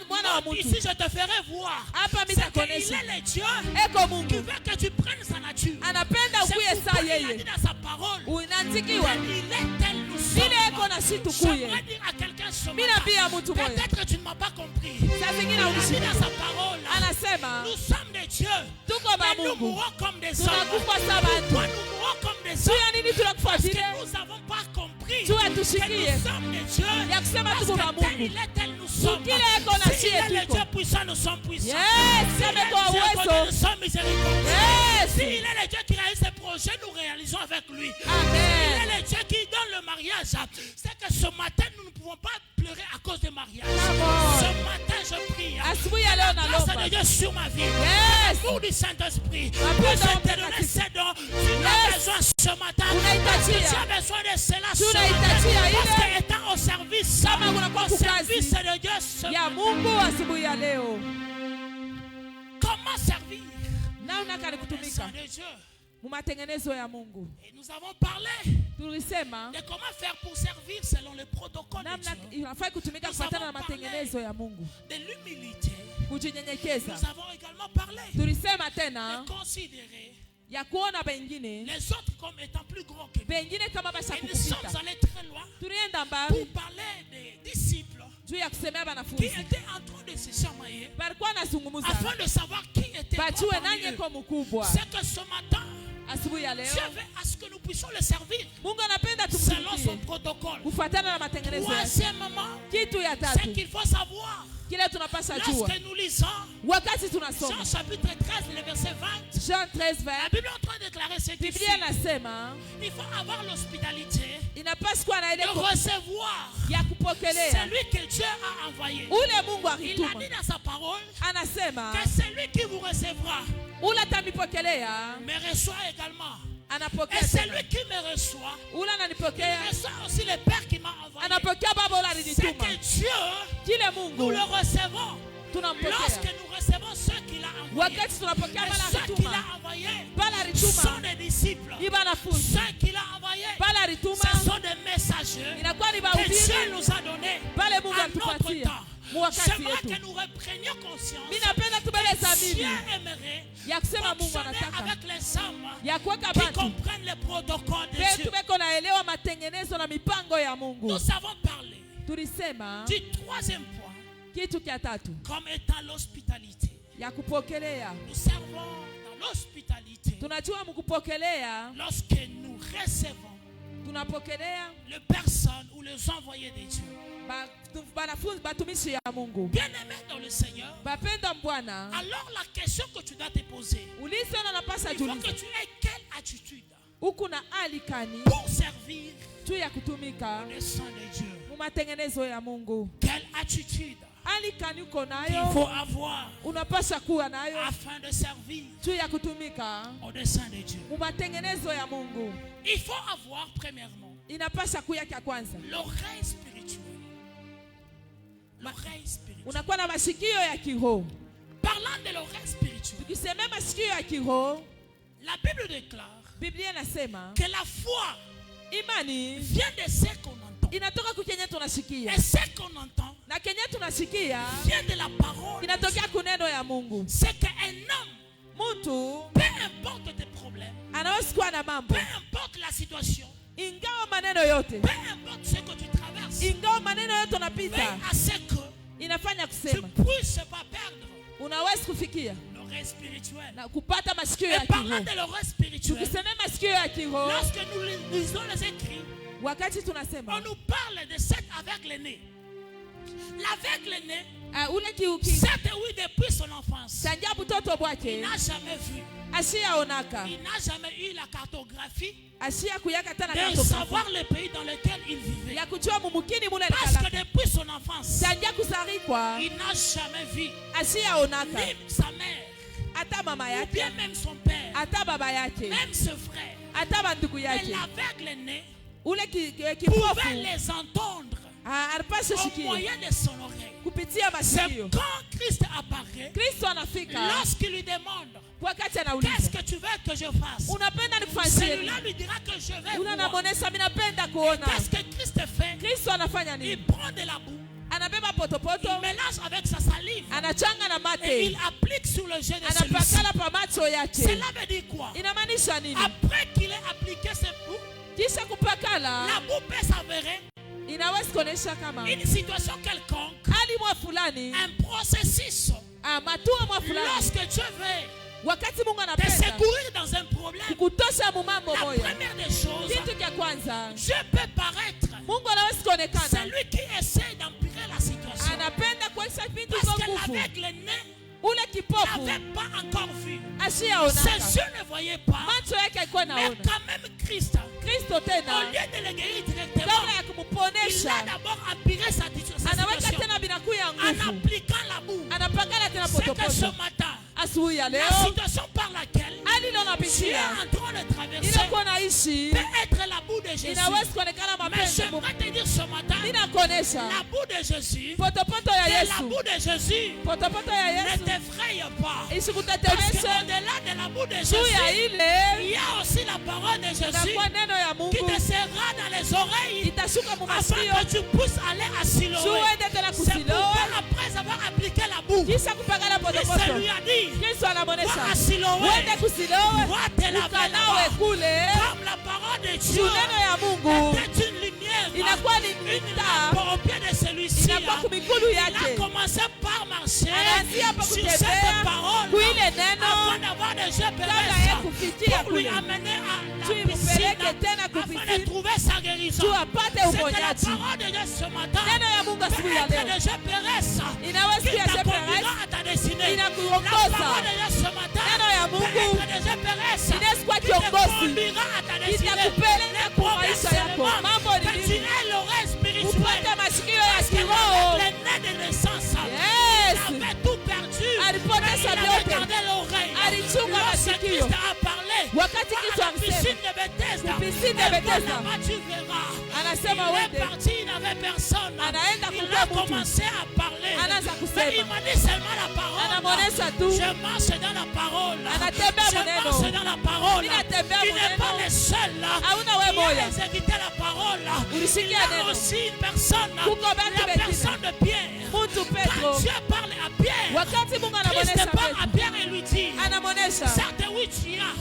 Mwana wa Non, mtu. ici je te ferai voir. Hapa C'est qu'il mitakonesha. est le Dieu Eko qui Mungu. veut que tu prennes sa nature. Anapenda C'est ukuye pourquoi saa il a dit yeye. dans sa parole, Unaandikiwa. tel il est, tel nous Ile eko sommes. na situkuye. J'aimerais dire à quelqu'un ce Mimi matin, naambia mtu moja. peut-être que tu ne m'as pas compris. Saa zingine Il a dit haunishiki. dans sa parole, Anasema nous sommes des dieux, tuko ba mais nous Mungu. mourrons comme des hommes. Tunakufa sa Pourquoi bantu. nous mourons comme des Juu hommes? ya nini tunakufa Parce que vile? nous n'avons pas compris Juu que hatushikie. nous sommes des dieux. Ya kusema Parce tuko ba que tel Mungu. il est, tel nous sommes. Kile eko na Si il sie est le tuko. Dieu puissant, nous sommes puissants. Yes, Si il est ametoa miséricordieux, nous uwezo. sommes miséricordieux. Yes. Si il est le Dieu qui réalise ses projets, nous réalisons avec lui. Il Amen. est le Dieu qui donne le mariage. C'est que ce matin, nous ne pouvons pas pleurer pleurer à cause de mariage. Come on. Ce matin, je prie. Asubuhi ya leo La grâce nalomba. de Dieu sur ma vie. Yes. L'amour du Saint-Esprit. Que Mapendo je ya te donne Mtakatifu. ces dons. Tu as besoin ce matin. Parce que tu as besoin de cela ce Tunahitaji matin. ile. Parce que étant au service, Kama unakuwa au kukazi service de Dieu ce ya matin. Mungu asubuhi ya leo. Comment servir Namna gani le kutumika sang de Dieu? mu matengenezo ya Mungu. Et nous avons parlé Tulisema de comment faire pour servir selon le protocole de namna Dieu. inafaa kutumika kufuatana na matengenezo ya Mungu. De l'humilité. Kujinyenyekeza. Nous avons également parlé Tulisema tena de considérer ya kuona bengine les autres comme étant plus grands que nous. bengine kama basha Et nous sommes kukupita. allés très loin Tulienda pour mbali parler des disciples juu ya kusemea qui banafunzi. étaient en train de se chamailler Balikuwa nazungumza afin de savoir qui était grand bajue parmi nani eux. ko mkubwa. C'est que ce matin, Asubuhi ya leo Dieu veut à ce que nous puissions le servir Mungu anapenda selon son tumtumikie protocole. kufuatana na matengenezo yake. Troisièmement, Kitu ya c'est tatu qu'il faut savoir, kile tunapasha jua lorsque nous lisons wakati tunasoma Jean chapitre 13, le verset 20, Jean 13 la 20, Bible est en train de déclarer ce qu'il Biblia inasema il faut avoir l'hospitalité inapaswa kuwa na ile de recevoir ya kupokelea celui que Dieu a envoyé. ule Mungu Il a alituma. dit dans sa parole Anasema que celui qui vous recevra ule atanipokelea me reçoit également. anapokea Et tena. celui qui me reçoit, Ule il ananipokea reçoit aussi le Père qui m'a envoyé. anapokea Baba ule C'est alinituma. que Dieu, Kile nous Mungu le recevons. Lorsque tunampokea nous recevons ceux qu'il a envoyés. wakati tunapokea Et Baba ceux qu'il alituma. a envoyés Baba sont alituma des disciples. ni banafunzi. Ceux qu'il a envoyés, Baba alituma ce sont des messagers inakuwa ni que Dieu bahubiri nous a donnés pale Mungu à notre alitupatia temps. mu wakati J'aimerais que yetu. nous reprenions conscience. Mimi napenda tubele Dieu zamini aimerait ya kusema Mungu fonctionner anataka avec les hommes ya kuweka qui batu comprennent les protocoles de petu Dieu. beko naelewa matengenezo na mipango ya Mungu. Nous avons parlé Tulisema du troisième point kitu kia tatu comme étant l'hospitalité. ya kupokelea. Nous servons dans l'hospitalité Tunajua mkupokelea, lorsque nous recevons tunapokelea les personnes ou les envoyés de Dieu. banafunzi batumishi ya Mungu. Bien-aimé dans le Seigneur, Bapenda Bwana, alors la question que tu dois te poser, ulizo na napasa il faut que juliza tu aies quelle attitude huku na alikani pour servir juu ya kutumika le sang de Dieu. mu matengenezo ya Mungu. Quelle attitude Alikani uko il nayo faut avoir unapasha kuwa nayo afin de servir juu ya kutumika au dessein de Dieu. mu matengenezo ya Mungu. Il faut avoir premièrement Inapasha kuya kia kwanza, l'oreille spirituelle. L'oreille spirituelle. unakuwa na masikio ya kiroho. Parlant de l'oreille spirituelle, Tukisemea masikio ya kiroho, la Bible déclare Biblia inasema que la foi imani vient de ce qu'on entend. inatoka kukenye tunasikia, Et ce qu'on entend na kenye tunasikia vient de la parole. kinatokea kuneno ya Mungu. C'est qu'un homme, Mtu peu importe tes problèmes, anaweza kuwa na mambo, peu importe la situation, ingawa maneno yote, peu importe ce que tu traverses, ingawa maneno yote veille unapita, à ce que inafanya tu kusema puisses pas perdre unaweza kufikia l'oreille spirituelle. na kupata masikio ya Et parlant kiroho. de l'oreille spirituelle, Tukisemea masikio ya kiroho, lorsque nous lisons les écrits, wakati on tunasema nous parle de cet aveugle-né. L'aveugle-né, ule kiuki certes oui, depuis son enfance, tangia butoto il bwake n'a jamais vu, ashiyaonaka, il n'a jamais eu la cartographie ashiya kuyaka tana de kato savoir le pays dans lequel il vivait. ya kujua mumukini mule Parce que likalaka, depuis son enfance, tangia kuzarikwa il n'a jamais vu ashiyaonaka ni sa mère, hata mama ou yake, bien même son père, hata baba yake, même ce frère. hata bandugu Et yake. l'aveugle-né Ule pouvait kipofu les entendre alipasha au shikia moyen de son oreille. kupitia C'est masikio. quand Christ apparaît, Kristo anafika lorsqu'il lui demande wakati qu'est-ce anauliza, que tu veux que je fasse, unapenda nikufanyie celui-là nini? lui dira que je vais Ule voir. anamuonesha mimi napenda kuona. Qu'est-ce que Christ fait? Kristo anafanya Il nini? prend de la boue, Anabeba potopoto, il mélange avec sa salive anachanga na et il mate, applique sur le jeu de celui-ci. anapakala pa macho yake. Cela veut dire quoi? Inamaanisha nini? Après qu'il ait appliqué cette boue, Kisha kupakala la boue peut s'avérer inaweza kuonesha kama une situation quelconque, hali mwa fulani, un processus. matua mwa fulani, Lorsque Dieu veut wakati Mungu te anapenda secourir dans un problème, kukutosha mu mambo la moya, première des choses, kitu cha kwanza Dieu peut paraître Mungu anaweza kuonekana, celui qui essaie d'empirer la situation. anapenda kuonyesha vitu Parce kwa que nguvu. l'aveugle-né Ule kipofu n'avait pas encore vu. ashiyaonaka, Ses yeux ne voyaient pas. macho yake alikuwa Mais naona. quand même Christ, Kristo au tena lieu de le guérir directement, kabla ya anaponesha a d'abord empiré sa anaweka situation tena binakuya en nguvu, appliquant l'amour. anapakala tena C'est que ce potopoto. matin, Asubuhi ya la leo situation par laquelle hali ile tu es unapitia en train de traverser inakuwa naishi peut être la boue de Jésus. inaweza kuonekana Mais mapenzi. j'aimerais te dire ce matin, Ninakuonesha la boue de Jésus, potopoto ya et la Yesu, boue de Jésus potopoto ya ne Yesu t'effraie pas. Parce isikutetemeshe. qu'au-delà de la boue de Juu ya Jésus, ile il y a aussi la parole de Jésus inakuwa neno ya qui Mungu te sera dans les oreilles itashuka mu afin masikio que tu puisses aller à juu Siloé. ende tena C'est pourquoi kusiloa après avoir appliqué la boue, kisha kupakala il potopoto se lui a dit, Yesu va anamonesha à Siloé, uende kusiloa va te laver ukanawe là-bas. kule. Comme la parole de Dieu Juu neno ya Mungu était une lumière, inakuwa ni une taa, lampe au pied de celui-ci. inakuwa kumikulu Il a yake. commencé par marcher Anaanzia hapa sur kutembea cette parole kuile neno afin d'avoir des yeux kabla ya kufikia pour lui kule, amener à la juu piscine impeleke tena afin de kupisini trouver sa guérison. juu apate C'est que la uponyaji. parole de Dieu ce matin Neno ya Mungu asubuhi ya peut être leo des yeux péresses inaweza qui kuwa t'accompagnera à ta destinée. La inakuongoza. parole de Dieu ce matin Neno ya peut Mungu être des yeux péresses inaweza kuwa qui te kiongozi conduira à ta destinée. itakupeleka Les kwa maisha yako. problèmes Mambo seulement ni que tu nini? aies l'oreille spirituelle. Upate masikio ya Parce qu'il kiroho. avait les nez de naissance. Yes. Il avait tout perdu. Alipoteza Mais il avait vyote. gardé l'oreille. Alichunga Lorsque masikio. Christ a parlé Wakati à Kristo la alisema, piscine de Bethesda, piscine de et Bethesda. là-bas tu verras. Anasema Il est wende. parti, il n'avait personne. Anaenda Il kumpa a mtu. commencé à parler. Anaanza Mais kusema. il m'a dit seulement la parole. Anamuonesha tu. Je marche dans la parole. Anatembea Je muneno. marche dans la parole. Ninatembea Il n'est pas muneno. le seul Hauna we qui a moya. exécuté la parole. Il y Ulisikia a neno. aussi une personne, Kuko batu la wengine. personne de Pierre. Mtu Quand Petro Dieu parle à Pierre, wakati Mungu Christ anamuonesha parle à Petro Pierre et lui dit, anamuonesha certes oui tu as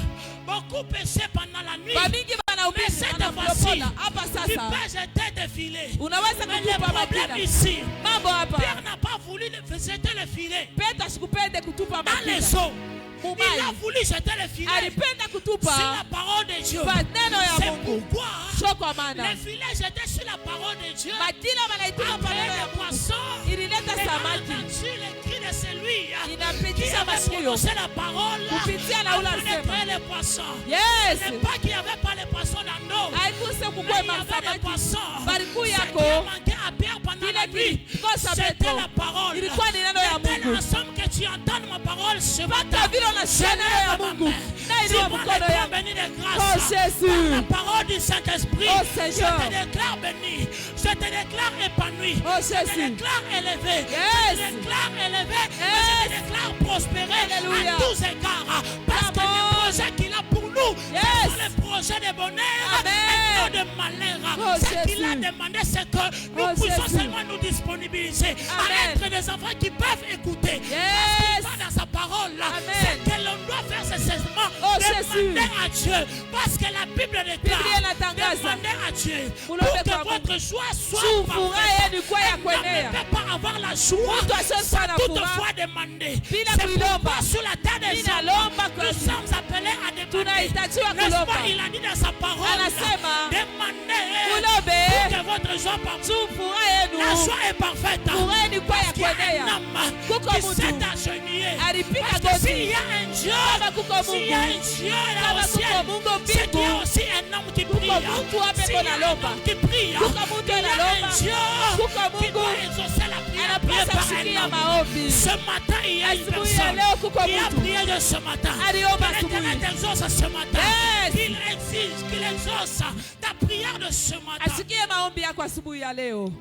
beaucoup péché pendant la nuit, bamingi mais banahubiri cette anamlopola fois-ci, hapa tu sasa peux jeter des filets. unaweza Mais le kutupa problème makina ici, mambo hapa. Pierre n'a pas voulu jeter le filet Petro asikupende kutupa dans les makina eaux. Il a mumai, voulu jeter le filet alipenda sur kutupa la parole de Dieu. kwa neno ya C'est Mungu. pourquoi Sio kwa maana les filets jetés sur la parole de Dieu makina wanaitupa kwa appelaient neno ya les Mungu poissons. ilileta Et samaki entendu le cri de celui qui inapitisha avait masikio prononcé la parole kupitia na ule afin de alisema. créer les poissons. Yes, Ce n'est pas qu'il n'y avait pas les poissons dans l'eau, haikuse mais kukue il y avait des masamaki poissons. barikuu Ce qui yako a manqué à Pierre pendant la kile nuit, kilikosa c'était Petro la parole. ilikuwa ni neno ya Tel Mungu. ensemble que tu entends ma parole ce Hata matin. vile unasikia neno ya Mungu na Tu inua vois mkono les yako. bénis de Oh grâce. Jésus, La parole du Saint-Esprit, Oh je Seigneur. te déclare béni, je te déclare épanoui, Oh je te Jésus, déclare élevé, Yes. je te déclare élevé, Yes. je te déclare prospéré Alléluia. à tous égards, parce que Amen. les projets qu'il a pour nous, Yes. ce sont les projets de bonheur Amen. et non de malheur. Oh Ce qu'il a Jésus. demandé, c'est que nous Oh puissions Jésus. seulement nous disponibiliser Amen. à être des enfants qui peuvent écouter. Yes. Il va dans sa parole, Amen. c'est que l'on doit faire ce cessement, Oh Jésus. demander à Dieu, parce que la Bible déclare, Biblia inatangaza. demandez à Dieu Mulombe pour que kwa votre joie soit Juu parfaite. furaha yenu ikuwe ya Un homme kuenea. ne peut pas avoir la joie Mtu asiwezi kuwa na sans furaha toutefois demander. bila C'est kuilomba. pourquoi sur la terre des hommes, Ninalomba kwa nous sommes appelés à demander. tunahitajiwa N'est-ce kulomba. pas? Il a dit dans sa parole, Anasema, demandez mulombe pour que votre joie parfaite. juu furaha La yenu joie est parfaite. furaha yenu ikuwe ya Parce qu'il y a kuenea. un homme Kuko qui mtu s'est agenouillé. alipiga Parce que goti. s'il y a un Dieu, Kama kuko s'il y a Mungu, un Dieu là kama au ciel, kuko Mungu c'est qu'il y a mbingu, aussi un homme qui kuko prie. mtu hapa S'il y a iko un nalomba. homme qui prie, Kuko mtu il y a analomba. un Dieu Kuko qui Mungu doit exaucer la prière priée anapasa par un kusikia homme. maombi. Ce matin, il y a une Asubuhi ya personne leo kuko qui a mtu prié de ce matin. aliomba Que l'Éternel asubuhi t'exauce ce matin. Yes. Qu'il exige, qu'il exauce ta prière de ce matin. asikie maombi yako asubuhi ya leo.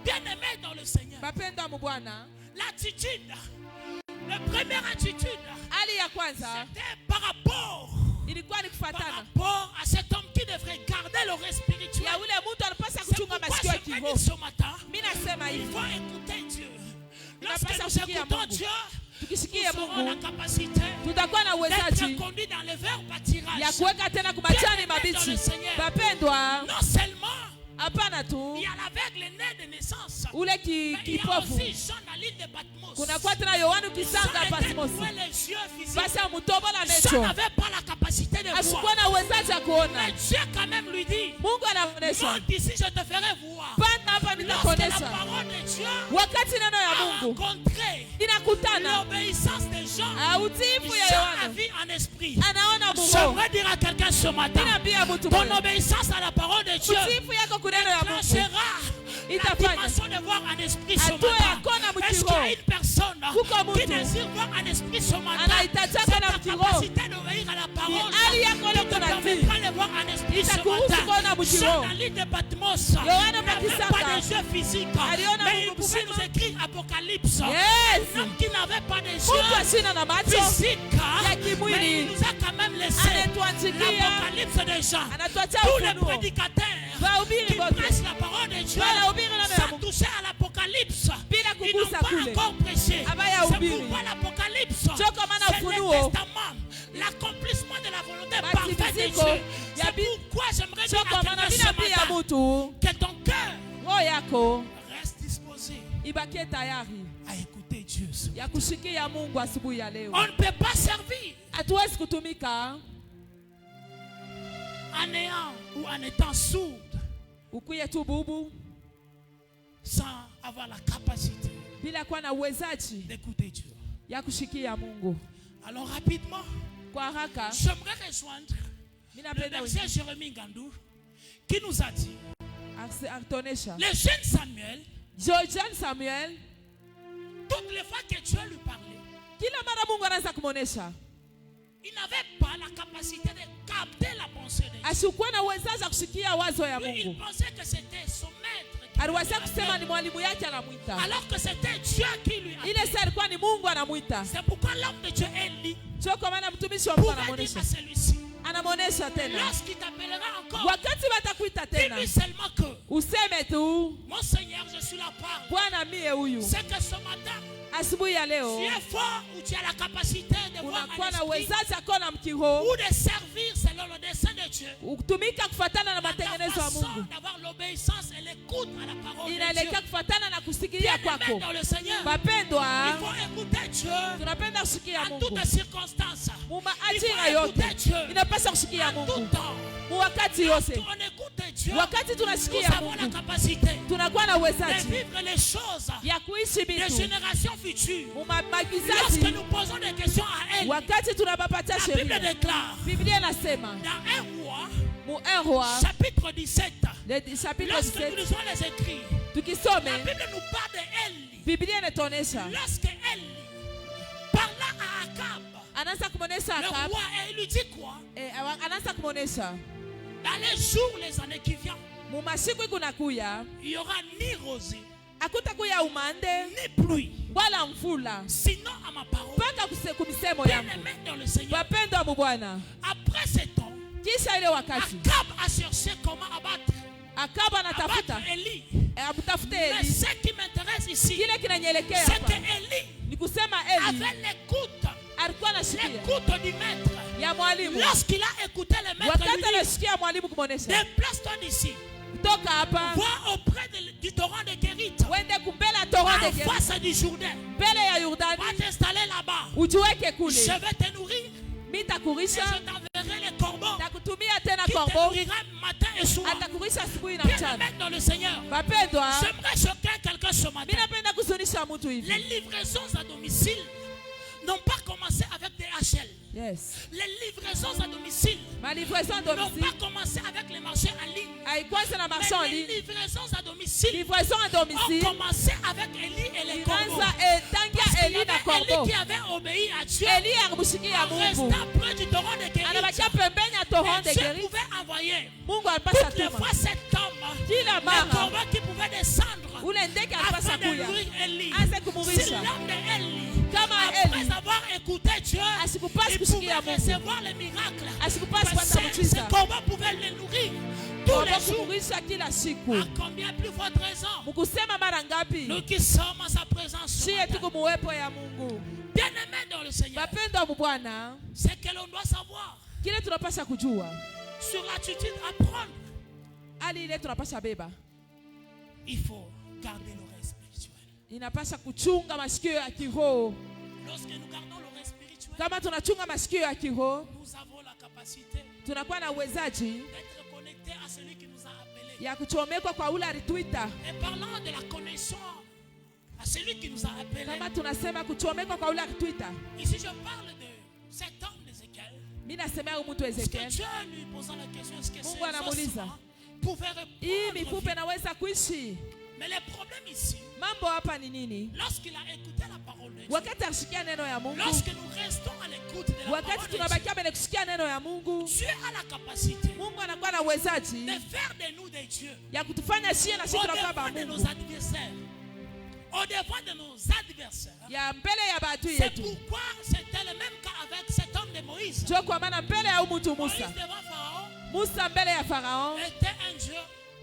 Bien-aimé dans le Seigneur, Bapendwa mu Bwana, l'attitude, la première attitude, hali ya kwanza c'était par rapport ilikuwa ni kufuatana à cet homme qui devrait garder l'oreille spirituelle. ya ule mtu anapasa C'est kuchunga pourquoi masikio ya je me kiroho. dis ce matin, Mimi nasema il hivi, faut écouter Dieu. Tunapasa Lorsque nous kusikia écoutons Mungu. Dieu, tukisikia nous aurons la Mungu capacité tutakuwa na d'être uwezaji conduits dans les verts pâtirages. ya kuweka tena kumachani mabichi. Bapendwa, Non seulement hapana tu il y a l'aveugle né de naissance, ule mais il y a kipofu, aussi Jean à l'île de Patmos. kunakuwa tena Yohana Jean ukisanga était Patmosi, trouvé les yeux physiques. basi amutobola Jean mecho, n'avait pas la capacité de voir. asikuwa na uwezaji ya kuona. Mais Dieu quand même lui dit, Mungu anaonesha, monte ici, je te ferai voir. panda hapa Lorsque la nitakuonesha. parole de Dieu Wakati neno ya a Mungu rencontré inakutana l'obéissance de Jean, utiifu ya Jean a Yohana, vu en esprit. anaona Mungu. J'aimerais dire à quelqu'un ce matin, Ninaambia mtu ton moja, obéissance à la parole de Dieu utiifu yako kuneno ya Mungu déclenchera dimension de voir un esprit ce matin. Est-ce qu'il y a une personne qui désire voir un esprit ce matin? C'est ta capacité d'obéir à la parole qui te permettra de voir un esprit ce matin. Jean Ali de Patmos n'avait pas de yeux physiques, mais il pouvait nous écrire Apocalypse. Un homme qui n'avait pas de yeux physiques, mais il nous a quand même laissé l'Apocalypse de Jean. Tous les prédicateurs qui prêchent la parole de Dieu sans toucher à l'Apocalypse, ils n'ont pas encore prêché. C'est pourquoi l'Apocalypse, c'est le testament, l'accomplissement de la volonté parfaite de Dieu. C'est pourquoi j'aimerais dire à quelqu'un ce matin que ton cœur reste disposé à écouter Dieu. On ne peut pas servir en ayant ou en étant sourd sans avoir la capacité d'écouter Dieu. Alors rapidement, j'aimerais rejoindre le verset Jérémie Ngandou qui nous a dit, le jeune Samuel, toutes les fois que Dieu lui parlait, il n'avait pas la capacité de capter la pensée de Dieu. Il pensait que c'était son maître alors que c'était Dieu qui lui appelait. C'est pourquoi l'homme de Dieu Élie pouvait dire à celui-ci, lorsqu'il t'appellera encore, dis-lui seulement que mon Seigneur, je suis la parole. C'est que ce matin, tu es fort ou tu as la capacité de voir un esprit ou de servir selon le dessein de Dieu. La façon d'avoir l'obéissance et l'écoute à la parole de Dieu. Bien-aimé dans le Seigneur, il faut écouter Dieu en toutes circonstances. Il faut écouter Dieu en tout temps. Lorsqu'on écoute Dieu, nous avons la capacité de vivre les choses des générations futures. Lorsque nous posons des questions à elle, la Bible déclare dans 1 roi chapitre 17, lorsque nous lisons les écrits, la Bible nous parle d'Élie. Lorsque Élie parla à Akab, le roi, et il lui dit quoi? Dans les jours, les années qui viennent, il n'y aura ni rosée, ni pluie, sinon à ma parole. Bien-aimé dans le Seigneur, après ce temps, Akab a cherché comment abattre Élie. Mais ce qui m'intéresse ici, c'est que Élie avait l'écoute du maître. Lorsqu'il a écouté le maître, lui dit, déplace-toi d'ici. Va auprès du torrent de Kérit, en face du Jourdain. Va t'installer là-bas. Je vais te nourrir. Et je t'enverrai les corbeaux qui te nourrira matin et soir. Bien-aimé dans le Seigneur, j'aimerais choquer quelqu'un ce matin. Les livraisons à domicile n'ont pas commencé avec des HL. Les livraisons à domicile n'ont pas commencé avec les marchés en ligne. Mais les livraisons à domicile ont commencé avec Élie et les corbeaux. Parce qu'il y avait Élie qui avait obéi à Dieu en restant près du torrent de Kérit. Et Dieu pouvait envoyer toutes les fois cet homme, les corbeaux qui pouvaient descendre afin de nourrir Élie. Si l'homme de Élie, après avoir écouté Dieu, il pouvait recevoir les miracles. Parce que ces corbeaux pouvaient les nourrir tous les jours. À combien plus votre raison, nous qui sommes en sa présence, bien-aimés dans le Seigneur, c'est que l'on doit savoir sur l'attitude à prendre. Il faut garder l'oreille spirituelle. Lorsque nous gardons l'oreille spirituelle, nous avons la capacité d'être connectés à celui qui nous a appelés. Et parlant de la connexion à celui qui nous a appelés, ici je parle de cet homme d'Ézéchiel. Est-ce que Dieu lui posant la question, est-ce que ces ossements pouvaient répondre? Mais le problème ici, mambo hapa ni nini? lorsqu'il a écouté la parole de Dieu, Wakati ashikia neno ya Mungu, lorsque nous restons à l'écoute de la wakati parole de tunabakia mbele kusikia neno ya Mungu, Dieu, Dieu a la capacité Mungu anakuwa na uwezaji de faire de nous des dieux ya kutufanya shie na sisi au tunakuwa devant ba de nos Mungu adversaires. Au devant de nos adversaires. ya mbele ya badui C'est yetu. pourquoi c'était le même cas avec cet homme de Moïse. Ndio kwa maana mbele ya mtu Moïse Musa, devant Pharaon Musa mbele ya Farao était un dieu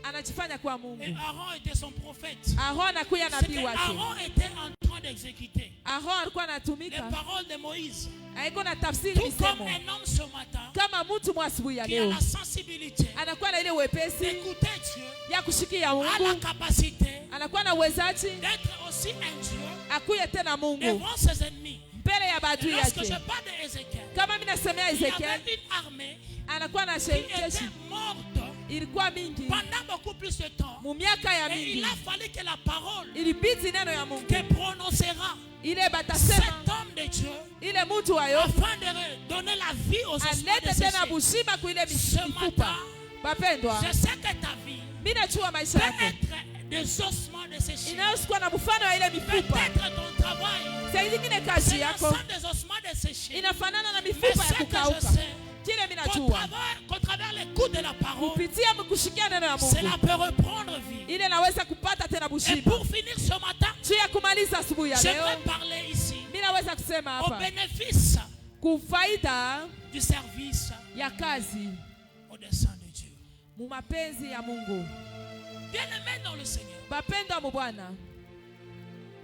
anajifanya kuwa et Mungu. Aaron était son prophète. Aaron anakuya C'est nabii que wake. Aaron était en train d'exécuter Aaron alikuwa les anatumika, paroles de Moïse. haiko na tafsiri Tout comme misemo. un homme ce matin Kama mtu mwasubuhi ya qui a leo la sensibilité anakuwa na ile wepesi d'écouter Dieu, ya kushikia a la Mungu, capacité anakuwa na uwezaji d'être aussi un Dieu akuye tena Mungu devant ses ennemis. mbele ya Et badui lorsque je yake. parle d'Ézéchiel, Kama mimi nasemea il y Ezekiel, avait une armée anakuwa na qui jeshi était morte ilikuwa mingi pendant beaucoup plus de temps. mu miaka ya Et il mingi, a fallu que la parole ilibidi neno ya Mungu que prononcera ile batasema cet homme de Dieu ile mtu wa Yobu afin de donner la vie aux ossements alete tena desséchés. bushima kuile Ce mifupa. matin, Bapendwa, je sais que ta vie mimi najua maisha peut yako être des ossements desséchés. inayoshikwa na mfano wa ile mifupa. Peut-être ton travail, Saa ingine kazi c'est yako l'ensemble des ossements desséchés. inafanana na Mais mifupa ya ce que je kukauka. sais, Kile mimi qu'au najua travers l'écoute de la parole, kupitia kushikia neno ya cela Mungu peut reprendre vie. ile naweza kupata tena Et bushima. pour finir ce matin, Juu ya kumaliza asubuhi ya j'aimerais leo, parler ici mimi naweza kusema au hapa bénéfice kufaida du service ya kazi au dessein de Dieu. mu mapenzi ya Mungu. Bien-aimés dans le Seigneur, Bapendwa mu Bwana,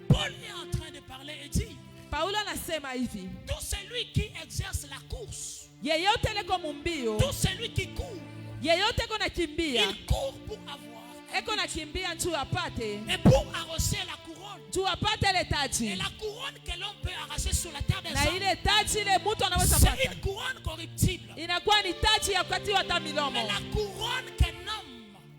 Paul est en train de parler et dit, Paulo anasema hivi, tout celui qui exerce la course, yeyote leko mumbio, tout celui qui court, yeyote ko nakimbia, il court pour avoir eko nakimbia juu apate, et pour arracher la couronne. juu apate ile Et taji. la couronne que l'on peut arracher sur la terre des Na hommes, ile taji ile mtu anaweza c'est pata une couronne corruptible. inakuwa ni taji ya kukatiwa hata Mais milomo. la couronne qu'un homme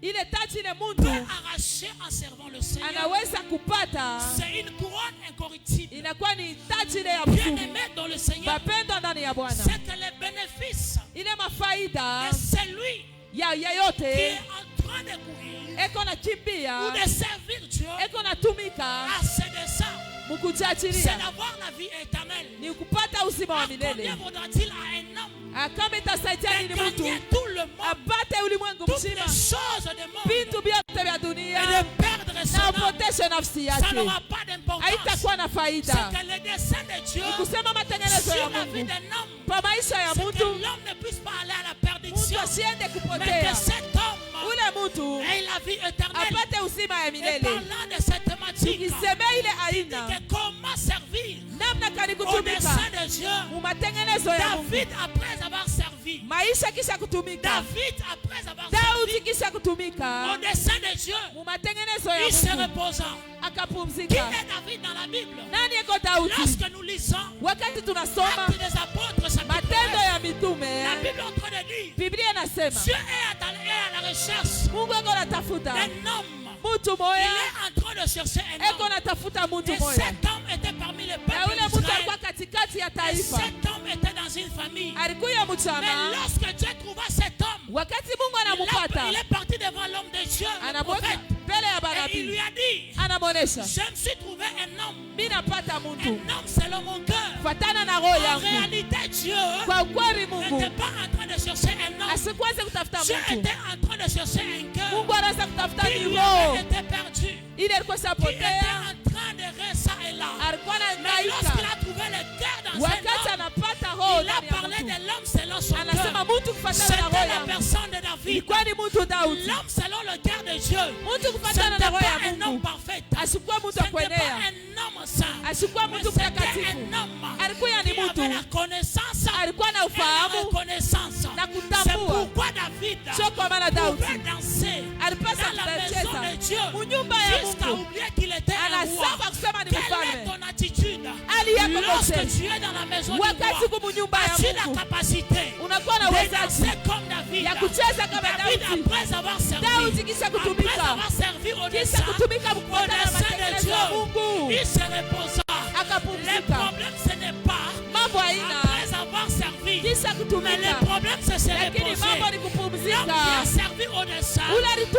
Ile taji ile peut mtu arracher en servant le Seigneur, anaweza kupata c'est une couronne incorruptible. inakuwa ni taji ile ya mzuri. Bien-aimé dans le Seigneur, Bapendwa ndani ya Bwana, c'est que les bénéfices ile mafaida de celui ya qui est yeyote en train de courir eko nakimbia, ou de servir Dieu eko natumika à ses desseins, c'est mukujachilia d'avoir la vie éternelle. ni kupata uzima wa Combien milele. vaudra-t-il à un homme Kama itasaidia de nini gagner mtu tout le monde, apate ulimwengu toutes les mzima, choses du monde, vitu vyote vya et dunia, de perdre son na âme? upoteshe nafsi Ça yake, n'aura pas d'importance. haitakuwa na C'est faida. que le dessein de Dieu Ni kusema matengenezo ya sur la vie Mungu d'un homme, kwa maisha ya c'est que mtu, l'homme ne puisse pas aller à la mtu perdition, asiende mais kupotea, que cet homme ule mtu ait la vie éternelle. apate uzima ya Et milele. parlant de cette thématique, Tukisema ile il dit aina que comment servir namna kani au kutumika dessein de Dieu. mu matengenezo ya Mungu, David, après avoir servi, maisha kisha kutumika, David, après avoir Daudi servi kisha au kutumika dessein de Dieu, mu matengenezo ya il se Mungu reposa. Qui akapumzika. est David dans la Bible? Nani eko Daudi? Lorsque nous lisons Wakati tunasoma Actes des Apôtres, chapitre Matendo 9, ya la Mitume, Bible est en train de dire, Biblia inasema Dieu est à la recherche Mungu eko natafuta d'un homme. mtu Il moya, est en train de chercher un eko homme. natafuta mtu Et moya, cet homme était parmi les na peuples ule mtu d'Israël. alikuwa katikati ya Et taifa, cet homme était dans une famille. alikuya Mais mchama. lorsque Dieu trouva cet homme, Wakati Mungu anamupata, il est parti devant l'homme de Dieu, le anamweka prophète. mbele ya Et il lui barabi, a dit, anamonesha je me suis trouvé un homme. mimi napata mtu Un homme selon mon cœur. fatana na roho En yangu. réalité, Dieu Kwa ukweli n'était Mungu pas en train de chercher un homme. asikwaze kutafuta Dieu mtu, était en train de chercher un cœur Mungu anaweza kutafuta qui ni lui roho avait été perdu, ile ilikuwa qui était shapotea, en train de rester ça et là. alikuwa Mais lorsqu'il anahangaika. a trouvé le cœur dans un Wakati homme, anapata roho il a ndani ya parlé mtu, de l'homme selon son anasema cœur. mtu kufatana na C'était roho la yangu, personne de David. ilikuwa ni mtu Daudi. L'homme selon le cœur de Dieu. Mtu Ce kufatana n'était na roho pas ya un homme Mungu, parfait. asikuwa mtu Ce n'était akwenea, pas un homme saint. asikuwa Mais mtu c'était mtakatifu, un homme alikuwa ni qui avait la mtu connaissance alikuwa na et la ufahamu reconnaissance. na C'est kutambua. pourquoi David Sio kwa maana pouvait Daudi danser alipasa dans la maison kucheza de Dieu mu nyumba ya jusqu'à Mungu, oublier qu'il était un roi. anasaba kusema ni Quelle est mfalme. ton attitude Hali yako lorsque kote, tu es dans la maison du wakati roi? kumu nyumba ya As-tu la Mungu capacité unakuwa na de uwezaji danser comme David? ya kucheza kama David, Daudi. après avoir servi, Daudi kisha après kutumika, avoir servi au kisha dessein, kutumika au kufuatana na dessein de matengenezo ya Dieu, Mungu, il se reposa. Le akapumzika. problème, ce n'est pas Mambo haina après avoir servi, kisha mais kutumika, le problème, c'est se lakini mambo reposer. ni kupumzika. a servi au dessin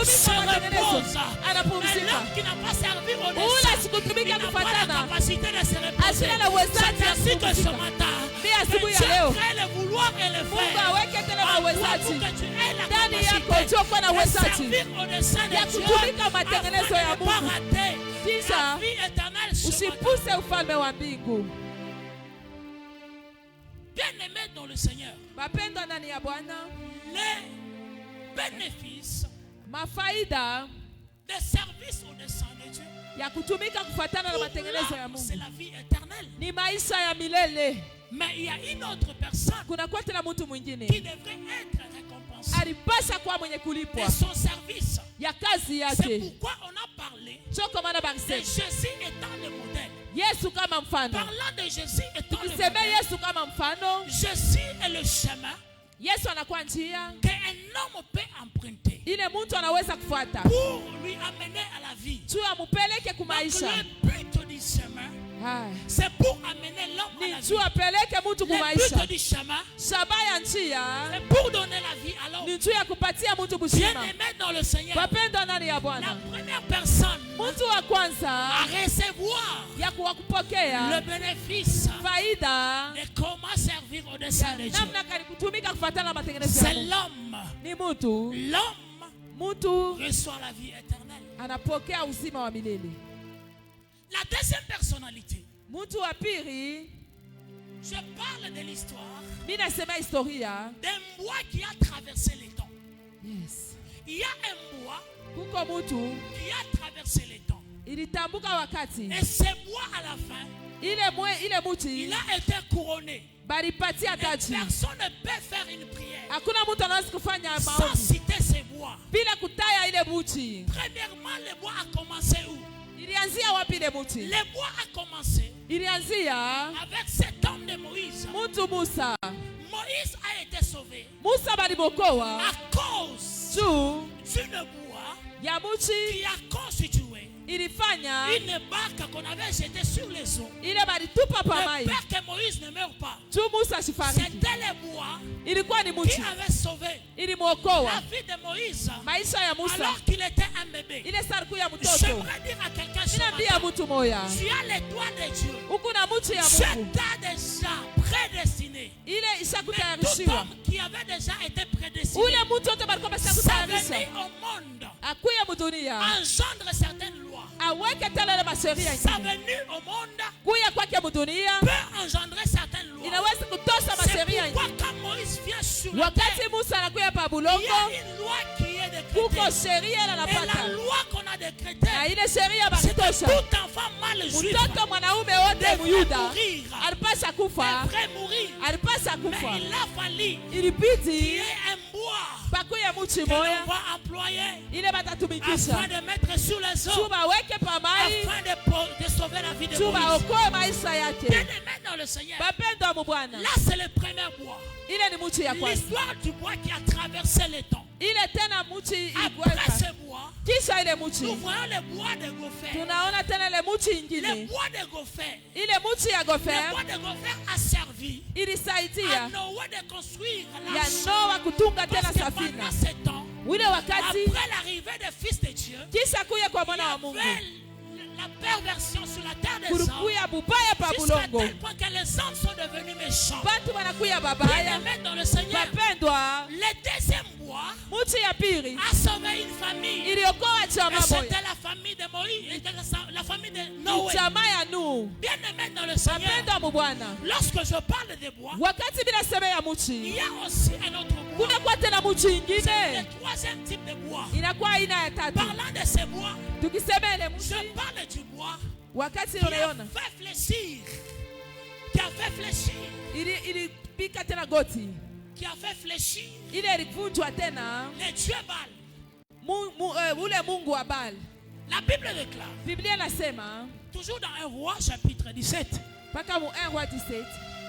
se repose. Mais l'homme qui n'a pas servi au dessin, il n'a pas la capacité de se reposer. C'est ainsi que ce matin, Dieu crée le vouloir et le faire. En toi pour que tu aies la capacité de servir au dessin de Dieu afin de ne pas rater la vie éternelle ce matin. Bien-aimé dans le Seigneur, les bénéfices des services au dessein de Dieu, c'est la vie éternelle. Mais il y a une autre personne qui devrait être récompensée de son service. C'est pourquoi on a parlé de Jésus étant le modèle. Parlant de Jésus étant le modèle, Jésus est le chemin qu'un homme peut emprunter pour lui amener à la vie. Donc le but du chemin, c'est pour amener l'homme à la vie. Le but du chemin, c'est pour donner la vie à l'homme. Bien-aimé dans le Seigneur, la première personne à recevoir le bénéfice de comment servir au dessein de Dieu, c'est l'homme. L'homme reçoit la vie éternelle. La deuxième personnalité, je parle de l'histoire d'un bois qui a traversé les temps. Il y a un bois qui a traversé les temps. Et ce bois à la fin, il a été couronné. Et personne ne peut faire une prière sans citer ces bois. Premièrement, le bois a commencé où? Le bois a commencé avec cet homme de Moïse. Moïse a été sauvé à cause d'une bois qui a constitué une barque qu'on avait jetée sur les eaux. Le père que Moïse ne meurt pas. C'était le bois qui avait sauvé la vie de Moïse alors qu'il était un bébé. J'aimerais dire à quelqu'un ce matin, tu as les doigts de Dieu. Dieu t'a déjà prédestiné. Mais tout homme qui avait déjà été prédestiné, ça venait au monde engendre certaines lois. Ça venue au monde peut engendrer certaines lois. C'est pourquoi quand Moïse vient sur la terre, il y a une loi qui est décrétée. Et la loi qu'on a décrétée, c'est que tout enfant mâle juif devrait mourir. Mais il a fallu qu'il y ait un bois que l'on va employer afin de mettre sur les eaux, afin de sauver la vie de Moïse. Bien-aimé dans le Seigneur, là c'est le premier bois. L'histoire du bois qui a traversé les temps. Après ce bois, nous voyons le bois de Gopher. Le bois de Gopher. Le bois de Gopher a servi à Noé de construire l'arche. Parce que pendant ce temps, après l'arrivée des fils de Dieu, il y avait la perversion sur la terre des hommes, jusqu'à tel point que les hommes sont devenus méchants. Bien-aimés dans le Seigneur, le deuxième bois a sauvé une famille. Et c'était la famille de Moïse, la famille de Noé. Bien-aimés dans le Seigneur, lorsque je parle de bois, il y a aussi un autre bois. C'est le troisième type de bois. Parlant de ces bois, je parle du bois qui a fait fléchir les dieux Baal. La Bible déclare, toujours dans 1 Roi chapitre 17,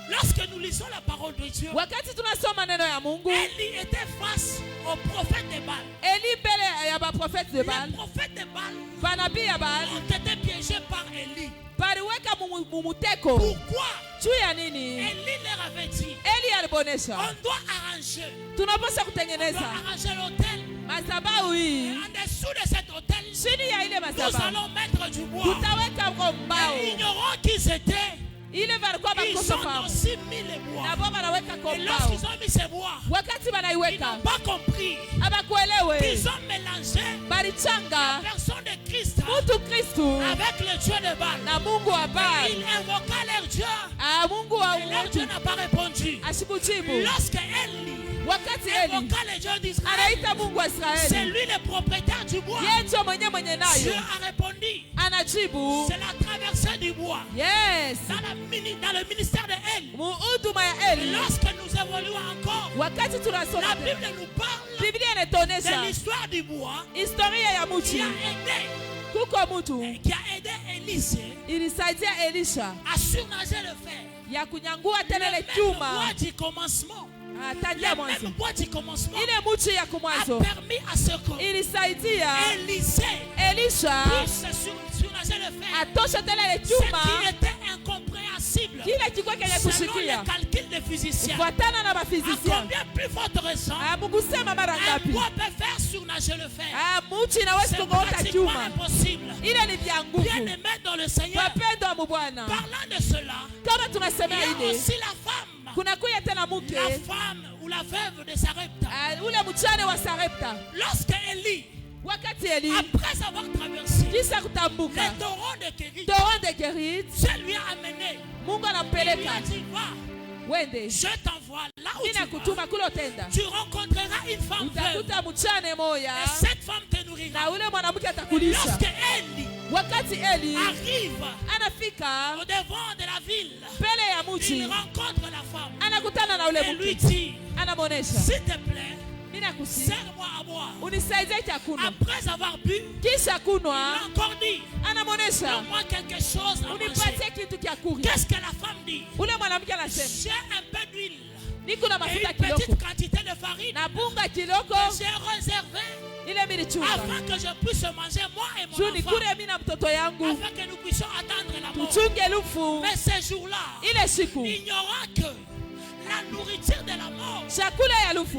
lorsque nous lisons la parole de Dieu, Élie était face au prophète de Baal. Les prophètes de Baal ont été piégés par Élie. Pourquoi? Élie leur avait dit, On doit arranger. On doit arranger l'autel. En dessous de cet hôtel, nous allons mettre du bois. Et ignorant qu'ils étaient, ils ont aussi mis les bois. Et lorsqu'ils ont mis ces bois, ils n'ont pas compris qu'ils ont mélangé la personne de Christ avec le Dieu de Baal. Et ils invoquaient leur Dieu. Et leur Dieu n'a pas répondu. Lorsque invoqua le Dieu d'Israël, c'est lui le propriétaire du bois. Dieu a répondu. C'est la traversée du bois. Yes. Dans le ministère de Elle. Lorsque nous évoluons encore, la Bible nous parle de l'histoire du bois qui a aidé Élisée à surnager le fer. Le bois du commencement. Le même bois du commencement a permis à ce que Élisée puisse surnager le fer. Ce qui était incompréhensible selon les calculs des physiciens. À combien plus forte raison un bois peut faire surnager le fer? C'est pratiquement impossible. Bien aimé dans le Seigneur. Parlant de cela, il y a aussi la femme. La femme ou la veuve de Sarepta. Lorsque Élie, après avoir traversé le torrent de Kérit, Dieu lui a amené. Il lui a dit, va, je t'envoie là où tu rencontreras une femme veuve. Et cette femme te nourrira. Lorsque Élie arrive au devant de la ville, il rencontre la femme et lui dit, s'il te plaît, sers-moi à boire. Après avoir bu, il a encore dit, donne-moi quelque chose à manger. Qu'est-ce que la femme dit? J'ai un peu d'huile et une petite quantité de farine que j'ai réservée afin que je puisse manger moi et mon enfant, afin que nous puissions attendre la mort. Mais ces jours-là, ignorant que la nourriture de la mort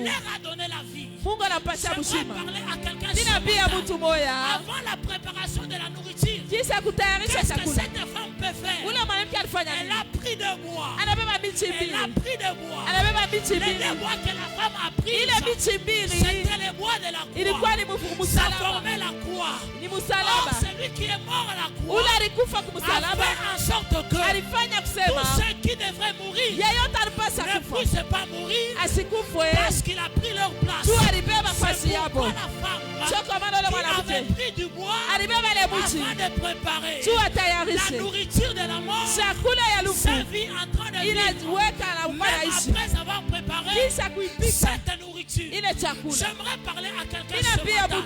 leur a donné la vie. J'aimerais parler à quelqu'un avant la préparation de la nourriture. Qu'est-ce que cette femme peut faire? Elle a pris de bois. Elle a pris de bois. Les bois que la femme a pris, c'était les bois de la croix. Ça formait la croix. Or, celui qui est mort à la croix a fait en sorte que tous ceux qui devraient mourir ne puissent pas mourir parce qu'il a pris leur place. C'est pourquoi la femme qui avait pris du bois afin de préparer la nourriture de la mort, sa vie en train de vivre. Même après avoir préparé cette nourriture, j'aimerais parler à quelqu'un ce matin.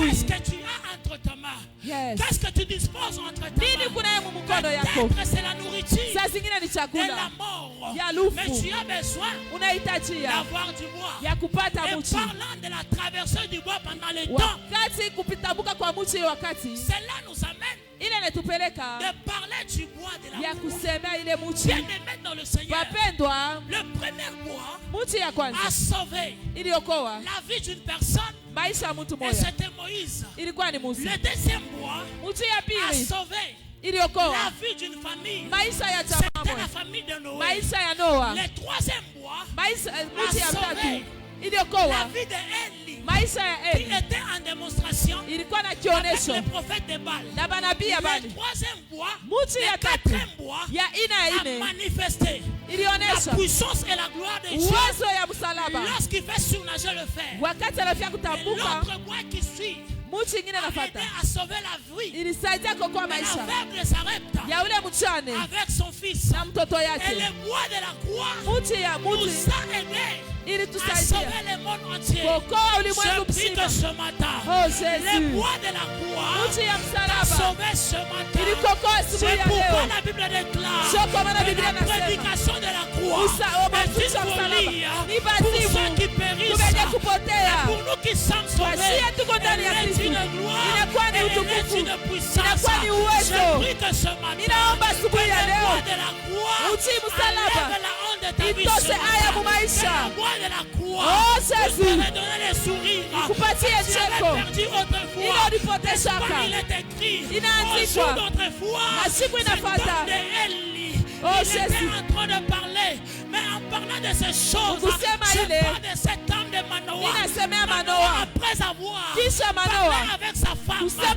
Qu'est-ce que tu as entre ta main? Qu'est-ce que tu disposes entre ta main? Peut-être c'est la nourriture et la mort. Mais tu as besoin d'avoir du bois. Et parlant de la traversée du bois pendant le temps, cela nous amène de parler du bois de la croix. Bien aimé dans le Seigneur, le premier bois a sauvé la vie d'une personne. Et c'était Moïse. Le deuxième bois a sauvé la vie d'une famille. C'était la famille de Noé. Le troisième bois a sauvé la vie d'Élie, qui était en démonstration avec le prophète de Baal. Le troisième bois, le quatrième bois a manifesté la puissance et la gloire de Dieu lorsqu'il fait surnager le fer. Et l'autre bois qui suit a aidé à sauver la vie de la veuve de Sarepta avec son fils. Et le bois de la croix nous a aidé à sauver le monde entier. Je prie que ce matin, le bois de la croix a sauvé ce matin. C'est pourquoi la Bible déclare que la prédication de la croix est une folie pour ceux qui périssent. Et pour nous qui sommes sauvés, elle est une gloire et elle est une puissance. Je prie que ce matin, que le bois de la croix Enlève la honte de ta vie. La voix de la croix. Tu m'avais donné les sourires. Tu avais perdu autrefois. N'est-ce pas, il est écrit. Au jour d'autrefois, cet homme de Élie, il était en train de parler. Mais en parlant de ces choses, je parle de cet homme de Manoah. Après avoir parlé avec sa femme, la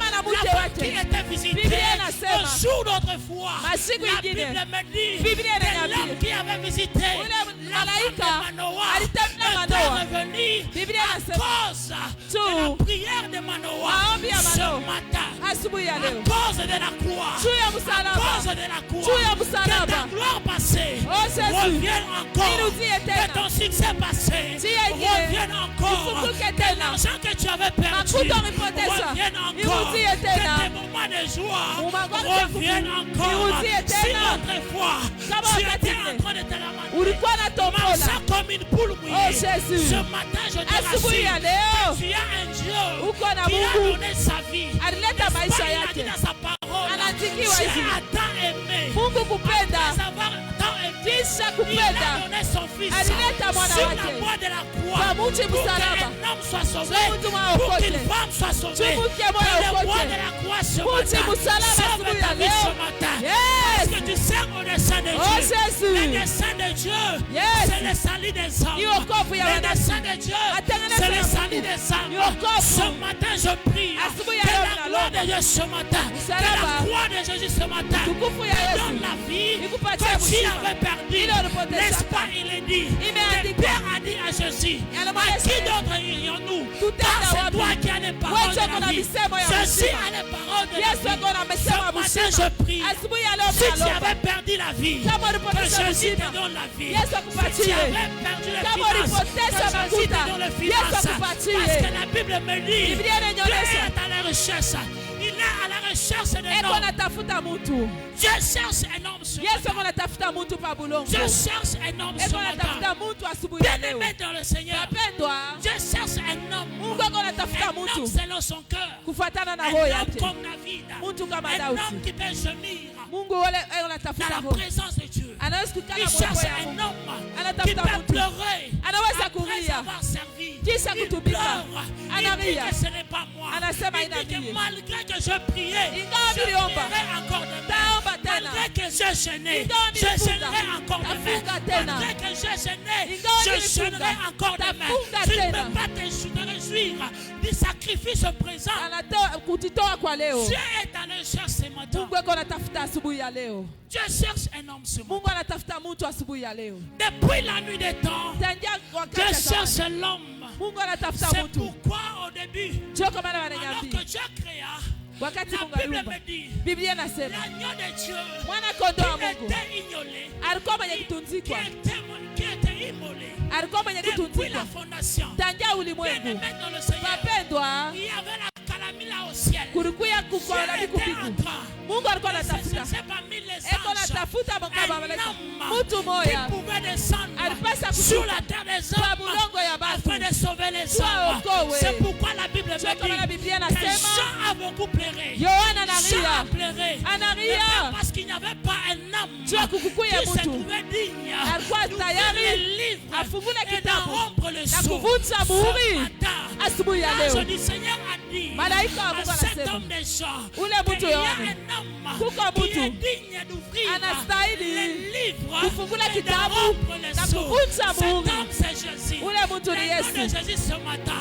femme qui était visitée, au jour d'autrefois, la Bible me dit que l'homme qui avait visité la femme de Manoah était revenu à cause de la prière de Manoah ce matin, à cause de la croix, à cause de la croix, que ta gloire passée revienne encore, que ton succès passé revienne encore, que l'argent que tu avais perdu revienne encore, que tes moments de joie reviennent encore. Si autrefois tu étais en train de te lamenter, comme une poule mouillée, ce matin je te rassure que tu as un Dieu qui a donné sa vie. Il a dit dans sa parole, Dieu a tant aimé, après avoir tant aimé, il a donné son fils sur la croix de la croix pour qu'un homme soit sauvé, pour qu'une femme soit sauvée. Que le roi de la croix ce matin sauve ta vie ce matin. Parce que tu sers au dessein de Dieu. Le dessein de Dieu, c'est le salut des hommes. Le dessein de Dieu, c'est le salut des âmes. Ce matin, je prie que la gloire de Dieu ce matin, que la croix de Jésus ce matin te donne la vie que tu avais perdue. N'est-ce pas, il est dit, le Père a dit à Jésus, à qui d'autre irions-nous? Car c'est toi qui as les paroles de la vie. Jésus a les paroles de la vie. Ce matin, je prie, si tu avais perdu la vie, que Jésus te donne la vie. Si tu avais perdu les finances, que Jésus te donne les finances. Parce que la Bible me dit, Dieu est à la recherche. Il est à la recherche d'un homme. Je cherche un homme sur Je cherche un homme sur Bien-aimé dans le Seigneur. Je cherche un homme selon son cœur. Un homme comme David. Un homme qui peut gémir dans la présence de Dieu. Il cherche un homme qui peut pleurer après avoir servi. Il pleure. Il dit que ce n'est pas moi. Il dit que malgré que je priais, je prierai encore demain. Malgré que je gênais, je gênerai encore demain. Malgré que je gênais, je gênerai encore demain. Tu ne peux pas te réjouir du sacrifice présent. Dieu est allé chercher ce matin. Dieu cherche un homme ce matin. Depuis la nuit des temps, Dieu cherche l'homme. C'est pourquoi au début, alors que Dieu créa, la Bible me dit, l'agneau de Dieu qui était ignolé, qui était immolé depuis la fondation. Bien-aimé dans le Seigneur, il y avait la calamité au ciel. Dieu était en train. C'est parmi les anges un homme qui pouvait descendre sur la terre des hommes afin de sauver les hommes. C'est pourquoi la Bible me dit que Jean a beaucoup pleuré. Jean a pleuré. Parce qu'il n'y avait pas un homme qui se trouvait digne de livre et d'en rompre le sceau. Ce matin, je dis, Seigneur a dit à cet homme de Jean qu'il y a un homme qui est digne d'ouvrir les livres et de rompre le sceau. Cet homme, c'est Jésus. Le nom de Jésus ce matin,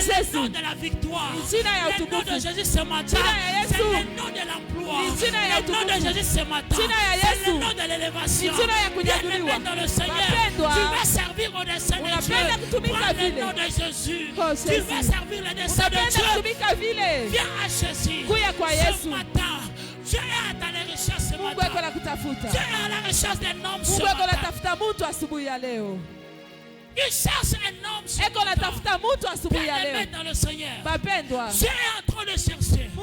c'est le nom de la victoire. Le nom de Jésus ce matin, c'est le nom de l'emploi. Le nom de Jésus ce matin, c'est le nom de l'élévation. Bien-aimé dans le Seigneur, tu vas servir au dessein de Dieu. Prends le nom de Jésus. Tu vas servir le dessein de Dieu. Viens à Jésus. Ce matin, Dieu est à ta recherche ce matin. Dieu est à la recherche d'un homme ce matin. Il cherche un homme ce matin. Bien-aimé dans le Seigneur, Dieu est en train de chercher un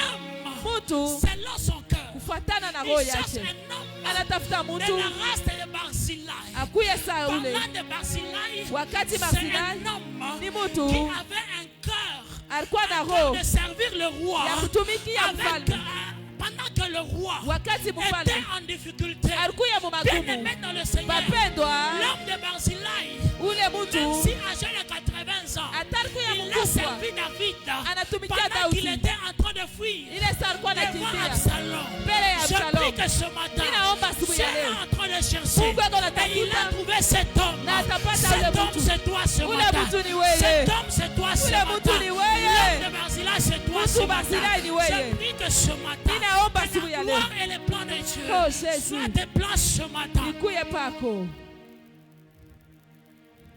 homme selon son cœur. Il cherche un homme de la race de Barzillai. Parlant de Barzillai, c'est un homme qui avait un cœur de servir le roi pendant que le roi wakati était mfalme en difficulté, alikuya mu bien magumu, aimé dans le Seigneur, bapendwa, l'homme de Barzillai, ule même mtu si âgé de 80 ans, atalikuya il a mkubwa servi David anatumikia pendant qu'il Daudi, était en train de fuir ile saa alikuwa devant anakimbia Absalom. mbele ya Je prie Absalom. que ce matin, Ninaomba asubuhi Dieu ya est leo en train de chercher Mungu ako et il anatafuta a trouvé cet homme. na atapata Cet ule homme, mtu. c'est toi ce Ule matin. mtu ni wewe. Cet homme, c'est toi ce Ule matin. mtu ni wewe. L'homme de Barzillai, c'est toi Mtu ce matin. Barzillai ni wewe. Je prie que ce matin, Ninaomba que asubuhi ya la leo. gloire et les plans de Dieu Oh, Jésus. soient tes plans ce matin. nikuye pako.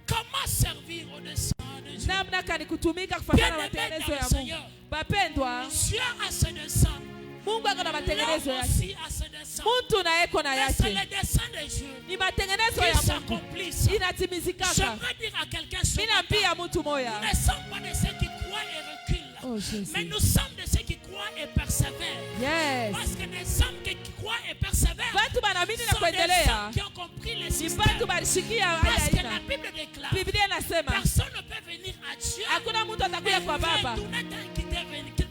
Comment servir au-dessus de Dieu? Namna gani kutumika kufuatana na Bien-aimé matengenezo dans ya le Mungu. Seigneur. Bapendwa, Dieu a ses desseins. Mungu ako na matengenezo L'homme yake. aussi a ses desseins. Mtu na eko na Mais c'est yake. les desseins de Dieu Ni matengenezo qui ya Mungu s'accomplissent. inatimizikaka. J'aimerais dire à quelqu'un ce Mimi matin, naambia mtu moya, nous ne sommes pas de ceux qui croient et reculent, oh Jésus, mais nous sommes de ceux qui croient et persévèrent. yes, Parce que les hommes qui croient et persévèrent batu banaamini na sont des kuendelea hommes qui ont compris le ni système. batu balishikia Parce que haya la aina. Bible déclare, Biblia inasema personne ne peut venir à Dieu hakuna mtu atakuya kwa Baba retourner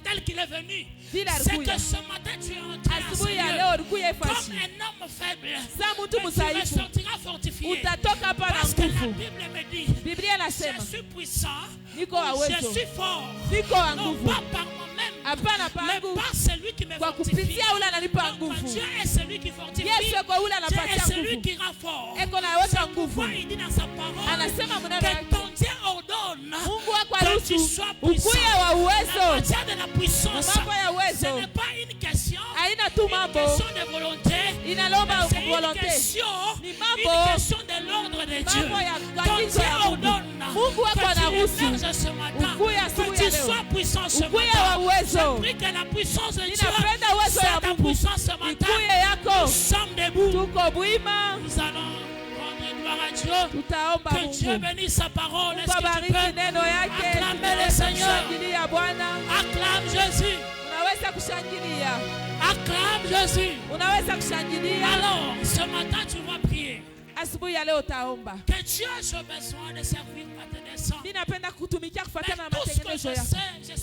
tel qu'il est venu. vile C'est alikuya. que ce matin tu es entré à ce Asubuhi ya lieu leo ulikuya comme fashi, un homme faible. sa mtu Mais tu msaifu ressortiras fortifié. utatoka hapa na Parce que la nguvu. Bible me dit, Biblia inasema je suis puissant, niko wa je uwezo, suis fort, niko wa non nguvu, pas par moi-même, hapana mais pangu, par celui qui me kwa fortifie. kupitia ule ananipa Donc, nguvu. Dieu est celui qui fortifie. Yesu eko ule Dieu anapatia est celui nguvu, qui rend fort. eko naweka C'est nguvu. pourquoi il dit dans sa parole Anasema mwenendo que yake, ton Dieu ordonne Mungu wako que tu aruhusu sois puissant. ukuye wa La uwezo. matière de la puissance, Mambo ya ce uwezo n'est pas une question, haina tu une mambo question de volonté, inalomba mais c'est une volonté, question, ni une mambo question de l'ordre de Dieu. mambo ya Ton agizo Dieu ya Mungu. ordonne Mungu wako que tu anaruhusu émerges ce matin, ukuye asubuhi que ya tu leo, sois puissant ce ukuye matin. wa uwezo. Je prie que la puissance de Dieu Ninapenda uwezo ya soit ta Mungu puissance ce matin. ikuye Nous yako. sommes debout. Tuko bwima, Nous allons rendre gloire à Dieu. tutaomba Que Dieu Mungu bénisse sa parole. Est-ce que tu babariki peux? neno yake. Acclamez le Tunaweza Seigneur. kushangilia Bwana, Acclame Jésus. unaweza kushangilia, Acclame Jésus. unaweza kushangilia. Alors, ce matin, tu vas prier. Asubuhi ya leo utaomba. Que Dieu ait besoin de servir à tes desseins. Mimi napenda kutumikia Mais kufuatana na tout ce que matengenezo je yako. sais, je